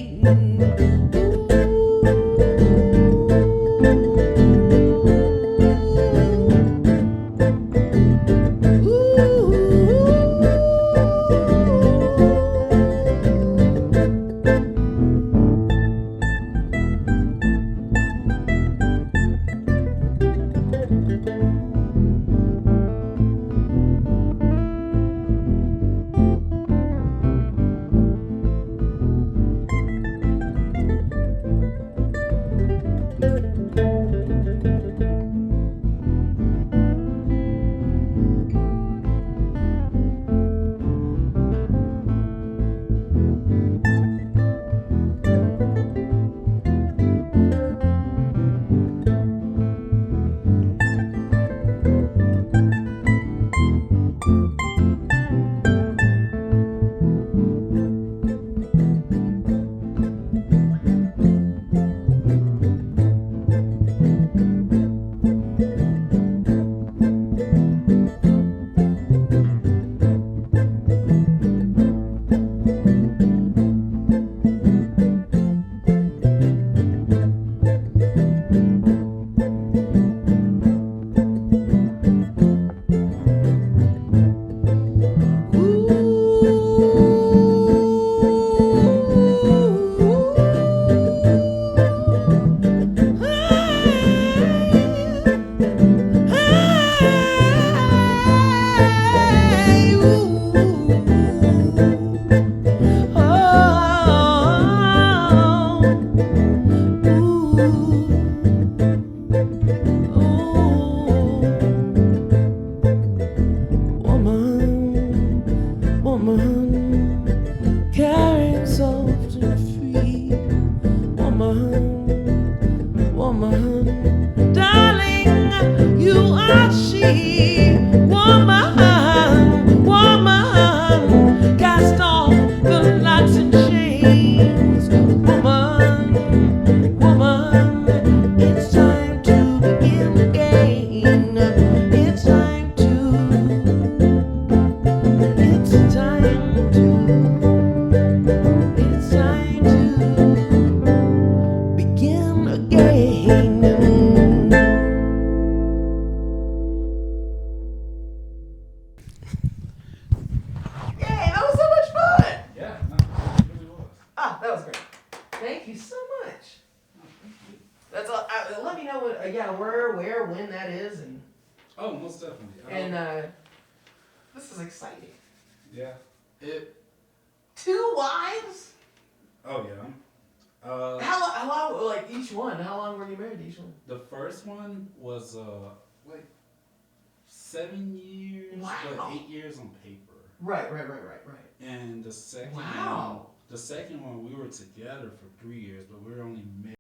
Thank you so much. That's all. Let me know what, where, when that is, and most definitely. this is exciting. Yeah. 2 wives? Oh yeah. How long? Like each one? How long were you married to each one? The first one was like 7 years, Wow. but 8 years on paper. Right. And the second Wow. one, we were together for 3 years, but we were only married